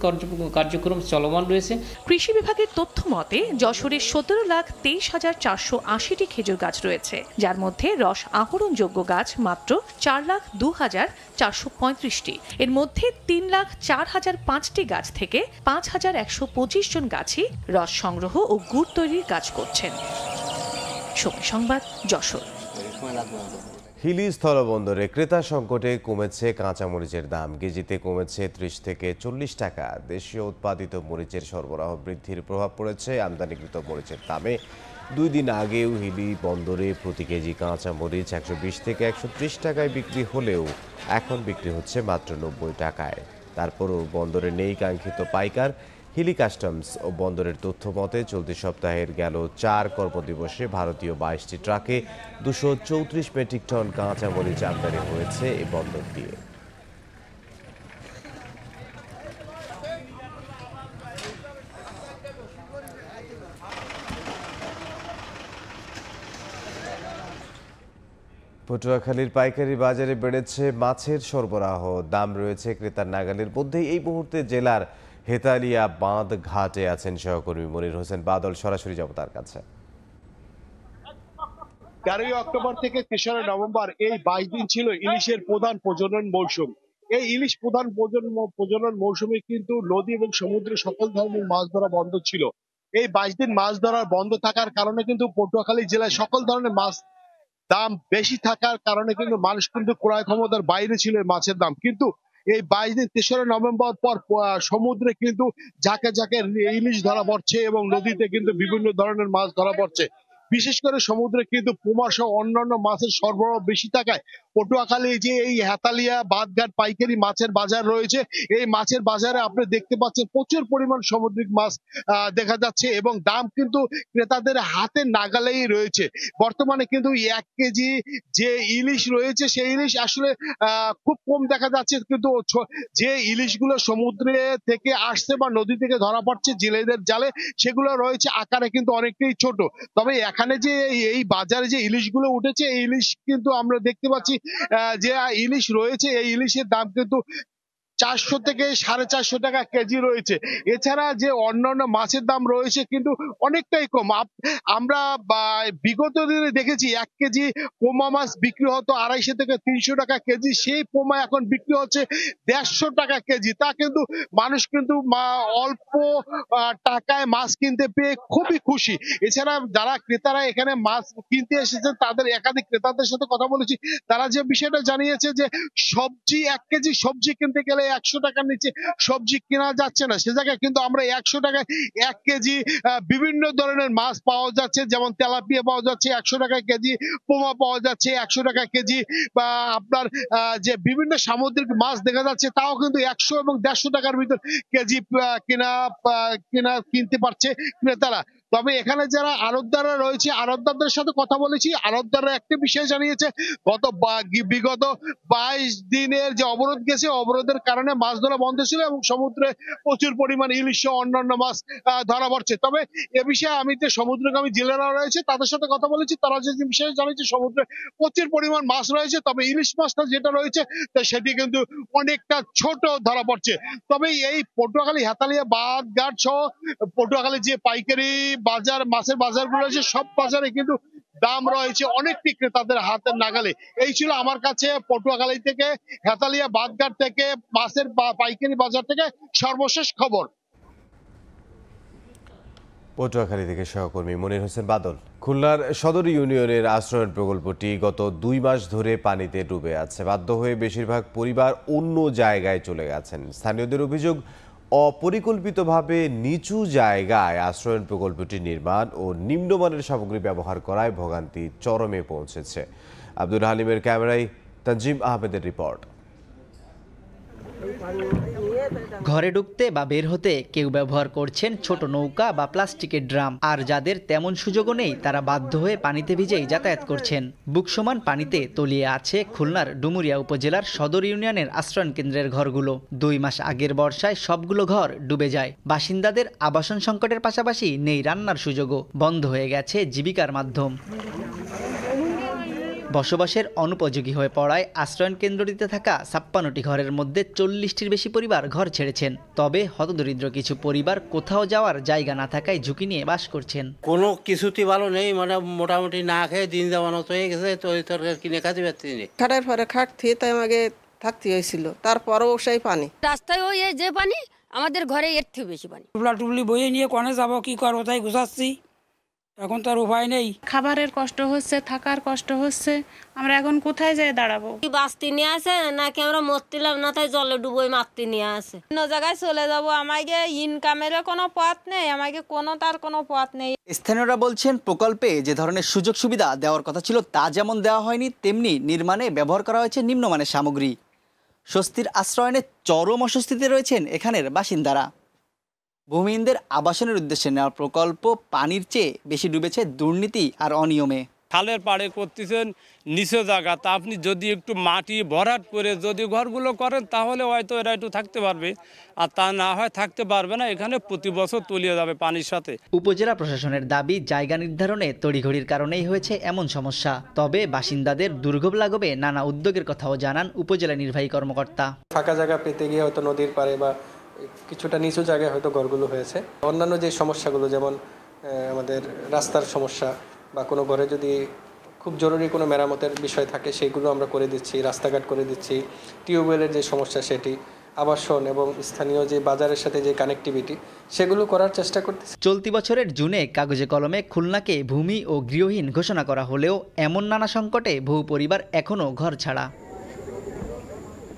[SPEAKER 12] কার্যক্রম চলমান রয়েছে।
[SPEAKER 3] কৃষি বিভাগের তথ্য মতে যশোরে ১৭,২৩,৪৮০টি খেজুর গাছ রয়েছে, যার মধ্যে রস আহরণযোগ্য গাছ মাত্র ৪,০২,৪35টি। এর মধ্যে ৩,০৪,০০৫টি গাছ থেকে ৫,১২৫ জন গাছি রস সংগ্রহ ও গুড় তৈরির কাজ করছেন। সময় সংবাদ, যশোর।
[SPEAKER 1] হিলি স্থলবন্দরে ক্রেতা সংকটে কমেছে কাঁচামরিচের দাম। কেজিতে কমেছে ৩০ থেকে ৪০ টাকা। দেশীয় উৎপাদিত মরিচের সরবরাহ বৃদ্ধির প্রভাব পড়েছে আমদানিকৃত মরিচের দামে। 2 দিন আগেও হিলি বন্দরে প্রতি কেজি কাঁচামরিচ 120 থেকে 130 টাকায় বিক্রি হলেও এখন বিক্রি হচ্ছে মাত্র 90 টাকায়। তারপরও বন্দরে নেই কাঙ্ক্ষিত পাইকার। হিলি কাস্টমস ও বন্দরের তথ্য মতে চলতি সপ্তাহের গেল 4 কর্মদিবসে ভারতীয় 22টি ট্রাকে 234 মেট্রিক টন কাঁচামরিচ আমদানি হয়েছে এই বন্দর দিয়ে। পটুয়াখালীর পাইকারি বাজারে বেড়েছে মাছের সরবরাহ। দাম রয়েছে ক্রেতার নাগালের মধ্যেই। এই মুহূর্তে জেলার হেতালিয়া বাঁধ ঘাটে আছেন সহকর্মী মনির হোসেন বাদল। সরাসরি যাব তার কাছে।
[SPEAKER 14] 13 অক্টোবর থেকে 3 নভেম্বর এই 22 দিন ছিল ইলিশের প্রধান প্রজনন মৌসুম। এই ইলিশ প্রধান প্রজনন মৌসুমে কিন্তু নদী এবং সমুদ্রে সকল ধরনের মাছ ধরা বন্ধ ছিল। এই 22 দিন মাছ ধরা বন্ধ থাকার কারণে কিন্তু পটুয়াখালী জেলায় সকল ধরনের মাছ দাম বেশি থাকার কারণে কিন্তু মানুষ কিন্তু ক্রয় ক্ষমতার বাইরে ছিল এই মাছের দাম। কিন্তু এই 22 দিন 3 নভেম্বর পর সমুদ্রে কিন্তু ঝাঁকে ঝাঁকে ইলিশ ধরা পড়ছে এবং নদীতে কিন্তু বিভিন্ন ধরনের মাছ ধরা পড়ছে। বিশেষ করে সমুদ্রে কিন্তু পোমা সহ অন্যান্য মাছের সরবরাহ বেশি থাকায় পটুয়াখালী যে এই হেতালিয়া বাঁধঘাট পাইকারি মাছের বাজার রয়েছে, এই মাছের বাজারে আপনি দেখতে পাচ্ছেন প্রচুর পরিমাণ সামুদ্রিক মাছ দেখা যাচ্ছে এবং দাম কিন্তু ক্রেতাদের হাতে নাগালেই রয়েছে। বর্তমানে কিন্তু 1 কেজি যে ইলিশ রয়েছে সেই ইলিশ আসলে খুব কম দেখা যাচ্ছে, কিন্তু যে ইলিশগুলো সমুদ্রে থেকে আসছে বা নদী থেকে ধরা পড়ছে জেলেদের জালে, সেগুলো রয়েছে আকারে কিন্তু অনেকটাই ছোট। তবে এখানে যে এই বাজারে যে ইলিশগুলো উঠেছে এই ইলিশ কিন্তু আমরা দেখতে পাচ্ছি যে ইলিশ রয়েছে এই ইলিশের দাম কিন্তু 400 থেকে 450 টাকা কেজি রয়েছে। এছাড়া যে অন্যান্য মাছের দাম রয়েছে কিন্তু অনেকটাই কম। আমরা বিগত দিনে দেখেছি 1 কেজি পোমা মাছ বিক্রি হতো 250 থেকে 300 টাকা কেজি, সেই পোমা এখন বিক্রি হচ্ছে 150 টাকা কেজি। তা কিন্তু মানুষ কিন্তু অল্প টাকায় মাছ কিনতে পেয়ে খুবই খুশি। এছাড়া যারা ক্রেতারা এখানে মাছ কিনতে এসেছেন তাদের একাধিক ক্রেতাদের সাথে কথা বলেছি, তারা যে বিষয়টা জানিয়েছে যে সবজি 1 কেজি সবজি কিনতে গেলে 100 টাকার নিচে সবজি কেনা যাচ্ছে না, সে জায়গায় কিন্তু আমরা 100 টাকায় 1 কেজি বিভিন্ন ধরনের মাছ পাওয়া যাচ্ছে, যেমন তেলাপিয়া পাওয়া যাচ্ছে 100 টাকা কেজি, পোমা পাওয়া যাচ্ছে 100 টাকা কেজি, বা আপনার যে বিভিন্ন সামুদ্রিক মাছ দেখা যাচ্ছে তাও কিন্তু 100 এবং 150 টাকার ভিতর কেজি কিনতে পারছে ক্রেতারা। তবে এখানে যারা আড়তদাররা রয়েছে, আড়তদারদের সাথে কথা বলেছি, আড়তদাররা একটা বিষয় জানিয়েছে, বিগত 22 দিনের যে অবরোধ গেছে, অবরোধের কারণে মাছ ধরা বন্ধ ছিল এবং সমুদ্রে প্রচুর পরিমাণ ইলিশ সহ অন্যান্য মাছ ধরা পড়ছে। তবে এ বিষয়ে আমি যে সমুদ্রগামী জেলেরা রয়েছে তাদের সাথে কথা বলেছি, তারা যে বিষয়ে জানিয়েছে সমুদ্রে প্রচুর পরিমাণ মাছ রয়েছে, তবে ইলিশ মাছটা যেটা রয়েছে সেটি কিন্তু অনেকটা ছোট ধরা পড়ছে। তবে এই পটুয়াখালী হেতালিয়া বাঁধঘাট সহ পটুয়াখালী যে পাইকারি বাজার, মাছের বাজারগুলো রয়েছে, সব বাজারে কিন্তু দাম রয়েছে অনেকটি ক্রেতাদের হাতের নাগালে। এই ছিল আমার কাছে পটুয়াখালী থেকে, হেতালিয়া বাঁধঘাট থেকে, মাছের পাইকারি বাজার থেকে সর্বশেষ খবর।
[SPEAKER 1] পটুয়াখালী থেকে সহকর্মী মনির হোসেন বাদল। খুলনার সদর ইউনিয়নের আশ্রয়ণ প্রকল্পটি গত 2 মাস ধরে পানিতে ডুবে আছে। বাধ্য হয়ে বেশিরভাগ পরিবার অন্য জায়গায় চলে গেছেন। স্থানীয়দের অভিযোগ, অপরিকল্পিতভাবে নিচু জায়গায় আশ্রয়ণ প্রকল্পটি নির্মাণ ও নিম্নমানের সামগ্রী ব্যবহার করায় ভোগান্তি চরমে পৌঁছেছে। আব্দুল হালিমের ক্যামেরায় তানজিম আহমেদের রিপোর্ট।
[SPEAKER 15] ঘরে ঢুকতে বা বের হতে কেউ ব্যবহার করছেন ছোট নৌকা বা প্লাস্টিকের ড্রাম, আর যাদের তেমন সুযোগও নেই তারা বাধ্য হয়ে পানিতে ভিজেই যাতায়াত করছেন। বুকসমান পানিতে তলিয়ে আছে খুলনার ডুমুরিয়া উপজেলার সদর ইউনিয়নের আশ্রয়ণ কেন্দ্রের ঘরগুলো। 2 মাস আগের বর্ষায় সবগুলো ঘর ডুবে যায়। বাসিন্দাদের আবাসন সংকটের পাশাপাশি নেই রান্নার সুযোগও, বন্ধ হয়ে গেছে জীবিকার মাধ্যম। বসবাসের অনুপযোগী হয়ে পড়ায় আশ্রয়ণ কেন্দ্রটিতে থাকা 56টি ঘরের মধ্যে 40টির বেশি পরিবার ঘর ছেড়েছেন। তবে হতদরিদ্র কিছু পরিবার কোথাও যাওয়ার জায়গা না থাকায় ঝুঁকি নিয়ে বাস করছেন।
[SPEAKER 17] কোনো কিছুতেই ভালো নেই, মানে মোটামুটি না খেয়ে দিন যাওয়ানো তো হয়ে গেছে, তো তরকারি কিনে খাতে পারছি না।
[SPEAKER 18] খাটের পরে খাট থেকে তাই আমাকে থাকতে হয়েছিল, তারপরেও সেই পানি
[SPEAKER 20] রাস্তায় ওই যে পানি, আমাদের ঘরে এর থেকে বেশি পানি।
[SPEAKER 21] টুবলা টুবলি বইয়ে নিয়ে কনে যাবো, কি করবো তাই গুছাচ্ছি, এখন তার উপায় নেই।
[SPEAKER 22] খাবারের কষ্ট হচ্ছে, থাকার কষ্ট হচ্ছে, আমরা এখন কোথায় যাই দাঁড়াবো?
[SPEAKER 20] বাস্তি নিয়ে আসে নাকি আমরা মরতিলাম না, তাই জলে ডুবোই মারতে নিয়ে আসে।
[SPEAKER 22] অন্য জায়গায় চলে যাবো, আমাকে ইনকামের কোনো পথ নেই, আমাকে কোনো পথ নেই।
[SPEAKER 13] স্থানীয়রা বলছেন, প্রকল্পে যে ধরনের সুযোগ সুবিধা দেওয়ার কথা ছিল তা যেমন দেওয়া হয়নি, তেমনি নির্মাণে ব্যবহার করা হয়েছে নিম্নমানের সামগ্রী। স্বস্তির আশ্রয়নে চরম অস্বস্তিতে রয়েছেন এখানের বাসিন্দারা। ভূমিহীনদের আবাসনের উদ্দেশ্যে নেওয়া প্রকল্প পানির চেয়ে বেশি ডুবেছে দুর্নীতি আর অনিয়মে।
[SPEAKER 23] খালের পাড়ে করতেছেন নিচে জায়গা, তা আপনি যদি একটু মাটি ভরাট করে যদি ঘরগুলো করেন তাহলে হয়তো এরা একটু থাকতে পারবে, আর তা না হয় থাকতে পারবে না। এখানে প্রতি বছর তলিয়ে যাবে পানির সাথে।
[SPEAKER 15] উপজেলা প্রশাসনের দাবি, জায়গা নির্ধারণে তড়িঘড়ির কারণেই হয়েছে এমন সমস্যা। তবে বাসিন্দাদের দুর্ভোগ লাগবে নানা উদ্যোগের কথাও জানান উপজেলা নির্বাহী কর্মকর্তা।
[SPEAKER 24] ফাঁকা জায়গা পেতে গিয়ে হয়তো নদীর পাড়ে বা কিছুটা নিচু জায়গায় হয়তো ঘরগুলো হয়েছে। অন্যান্য যে সমস্যাগুলো, যেমন আমাদের রাস্তার সমস্যা বা কোনো ঘরে যদি খুব জরুরি কোনো মেরামতের বিষয় থাকে, সেইগুলো আমরা করে দিচ্ছি, রাস্তাঘাট করে দিচ্ছি। টিউবওয়েলের যে সমস্যা সেটি, আবাসন এবং স্থানীয় যে বাজারের সাথে যে কানেক্টিভিটি, সেগুলো করার চেষ্টা করতেছি।
[SPEAKER 15] চলতি বছরের জুনে কাগজে কলমে খুলনাকে ভূমি ও গৃহহীন ঘোষণা করা হলেও এমন নানা সংকটে বহু পরিবার এখনও ঘর ছাড়া।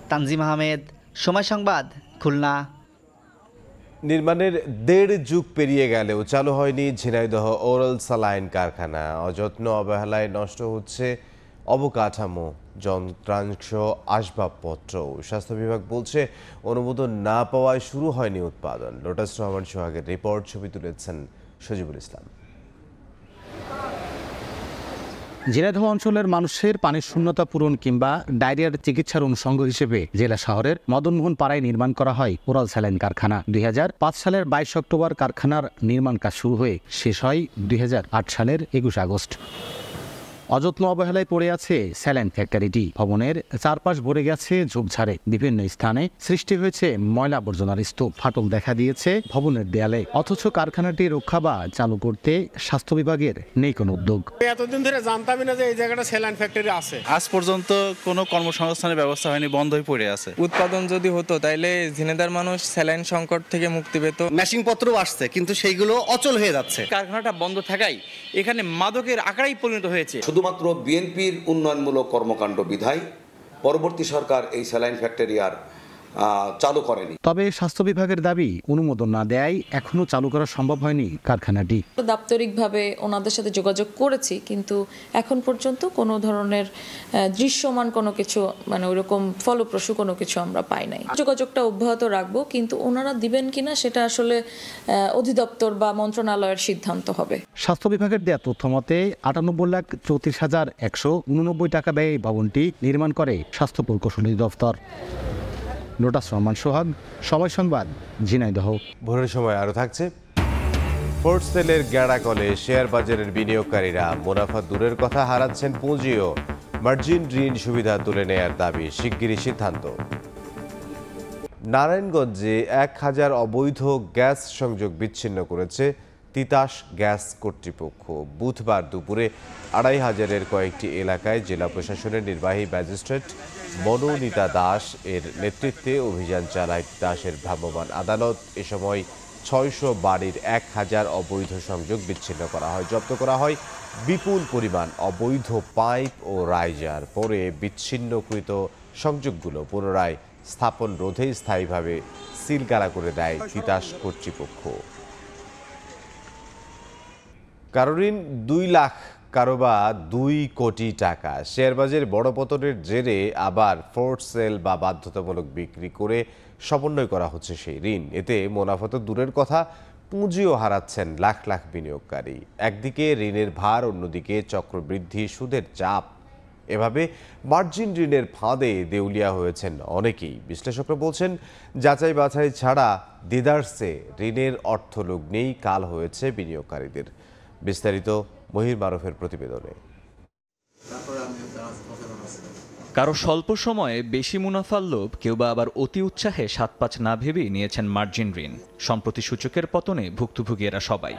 [SPEAKER 15] তানজিম আহমেদ, সময় সংবাদ, খুলনা।
[SPEAKER 1] নির্মাণের 1.5 যুগ পেরিয়ে গেলেও চালু হয়নি ঝিনাইদহ ওরাল স্যালাইন কারখানা। অযত্ন অবহেলায় নষ্ট হচ্ছে অবকাঠামো, যন্ত্রাংশ, আসবাবপত্র। স্বাস্থ্য বিভাগ বলছে অনুমোদন না পাওয়ায় শুরু হয়নি উৎপাদন। লোটাস রহমান সোহাগের রিপোর্ট, ছবি তুলেছেন সজিবুল ইসলাম।
[SPEAKER 25] ঝিনাইদহ অঞ্চলের মানুষের পানির শূন্যতা পূরণ কিংবা ডায়রিয়ার চিকিৎসার অনুষঙ্গ হিসেবে জেলা শহরের মদনমোহন পাড়ায় নির্মাণ করা হয় ওরাল স্যালাইন কারখানা। 2005 সালের 22 অক্টোবর কারখানার নির্মাণ কাজ শুরু হয়ে শেষ হয় 2008 সালের 21 আগস্ট। অযত্ন অবহেলায় পড়ে আছে স্যালাইন ফ্যাক্টরিটি। ভবনের চারপাশ ভরে গেছে ঝোপঝাড়ে। বিভিন্ন স্থানে সৃষ্টি হয়েছে ময়লা আবর্জনার স্তূপ। ফাটল দেখা দিয়েছে ভবনের দেয়ালে। অথচ কারখানাটি রক্ষা বা চালু করতে স্বাস্থ্য বিভাগের নেই কোনো উদ্যোগ।
[SPEAKER 26] এতদিন ধরে জানতামই না যে এই জায়গাটা স্যালাইন ফ্যাক্টরি আছে।
[SPEAKER 27] আজ পর্যন্ত কোনো কর্মসংস্থানের ব্যবস্থা হয়নি, বন্ধ হয়ে পড়ে আছে।
[SPEAKER 28] উৎপাদন যদি হতো তাইলে ঝিনাইদহের মানুষ স্যালাইন সংকট থেকে মুক্তি পেত।
[SPEAKER 29] মেশিনপত্র আসছে কিন্তু সেইগুলো অচল হয়ে যাচ্ছে।
[SPEAKER 30] কারখানাটা বন্ধ থাকায় এখানে মাদকের আকারেই পরিণত হয়েছে।
[SPEAKER 35] শুধুমাত্র বিএনপির উন্নয়নমূলক কর্মকাণ্ড বিধায় পরবর্তী সরকার এই স্যালাইন ফ্যাক্টরি আর
[SPEAKER 2] চালু করেনি।
[SPEAKER 25] তবে স্বাস্থ্য বিভাগের দাবি, অনুমোদন না দেয় এখনো চালু করা সম্ভব হয়নি কারখানাটি।
[SPEAKER 4] দাপ্তরিকভাবে ওনাদের সাথে যোগাযোগ করেছি, কিন্তু এখন পর্যন্ত কোনো ধরনের দৃশ্যমান কোনো কিছু মানে ওইরকম ফলপ্রসূ কোনো কিছু আমরা পাই নাই। যোগাযোগটা অব্যাহত রাখবো, কিন্তু ওনারা দিবেন কিনা সেটা আসলে অধিদপ্তর বা মন্ত্রণালয়ের সিদ্ধান্ত হবে।
[SPEAKER 25] স্বাস্থ্য বিভাগের দেয়া তথ্য মতে 98,34,189 টাকা ব্যয়ে ভবনটি নির্মাণ করে স্বাস্থ্য প্রকৌশলী দফতর। লোটাস রহমান সোহাগ, সময় সংবাদ, ঝিনাইদহ।
[SPEAKER 1] ভোরের সময় আরও থাকছে। ফোর্ট সেলের গ্যাড়াকলে শেয়ার বাজারের বিনিয়োগকারীরা মুনাফা দূরের কথা হারাচ্ছেন পুঁজিও। মার্জিন ঋণ সুবিধা তুলে নেয়ার দাবি, শিগগিরই সিদ্ধান্ত। নারায়ণগঞ্জে 1000 অবৈধ গ্যাস সংযোগ বিচ্ছিন্ন করেছে তিতাস গ্যাস কর্তৃপক্ষ। বুধবার দুপুরে 2500-এর কয়েকটি এলাকায় জেলা প্রশাসনের নির্বাহী ম্যাজিস্ট্রেট মনোনীতা দাস এর নেতৃত্বে অভিযান চালায় তিতাসের ভ্রাম্যমাণ আদালত। এ সময় 600 বাড়ির 1000 অবৈধ সংযোগ বিচ্ছিন্ন করা হয়। জব্দ করা হয় বিপুল পরিমাণ অবৈধ পাইপ ও রাইজার। পরে বিচ্ছিন্নকৃত সংযোগগুলো পুনরায় স্থাপন রোধে স্থায়ীভাবে সিলগালা করে দেয় তিতাস কর্তৃপক্ষ। কারো ঋণ 2 লাখ, কারো বা 2 কোটি টাকা। শেয়ারবাজারে বড় পতনের জেরে আবার ফোর্ট সেল বা বাধ্যতামূলক বিক্রি করে সমন্বয় করা হচ্ছে সেই ঋণ। এতে মুনাফা তো দূরের কথা, পুঁজিও হারাচ্ছেন লাখ লাখ বিনিয়োগকারী। একদিকে ঋণের ভার, অন্যদিকে চক্রবৃদ্ধি, সুদের চাপ। এভাবে মার্জিন ঋণের ফাঁদে দেউলিয়া হয়েছেন অনেকেই। বিশ্লেষকরা বলছেন, যাচাই বাছাই ছাড়া দিদার্সে ঋণের অর্থলগ্নেই কাল হয়েছে বিনিয়োগকারীদের। বিস্তারিত মহির মারুফের প্রতিবেদনে।
[SPEAKER 5] কারো স্বল্প সময়ে বেশি মুনাফার লোভ, কেউ বা আবার অতি উৎসাহে 7-5 না ভেবেই নিয়েছেন মার্জিন ঋণ। সম্প্রতি সূচকের পতনে ভুক্তভোগী এরা সবাই।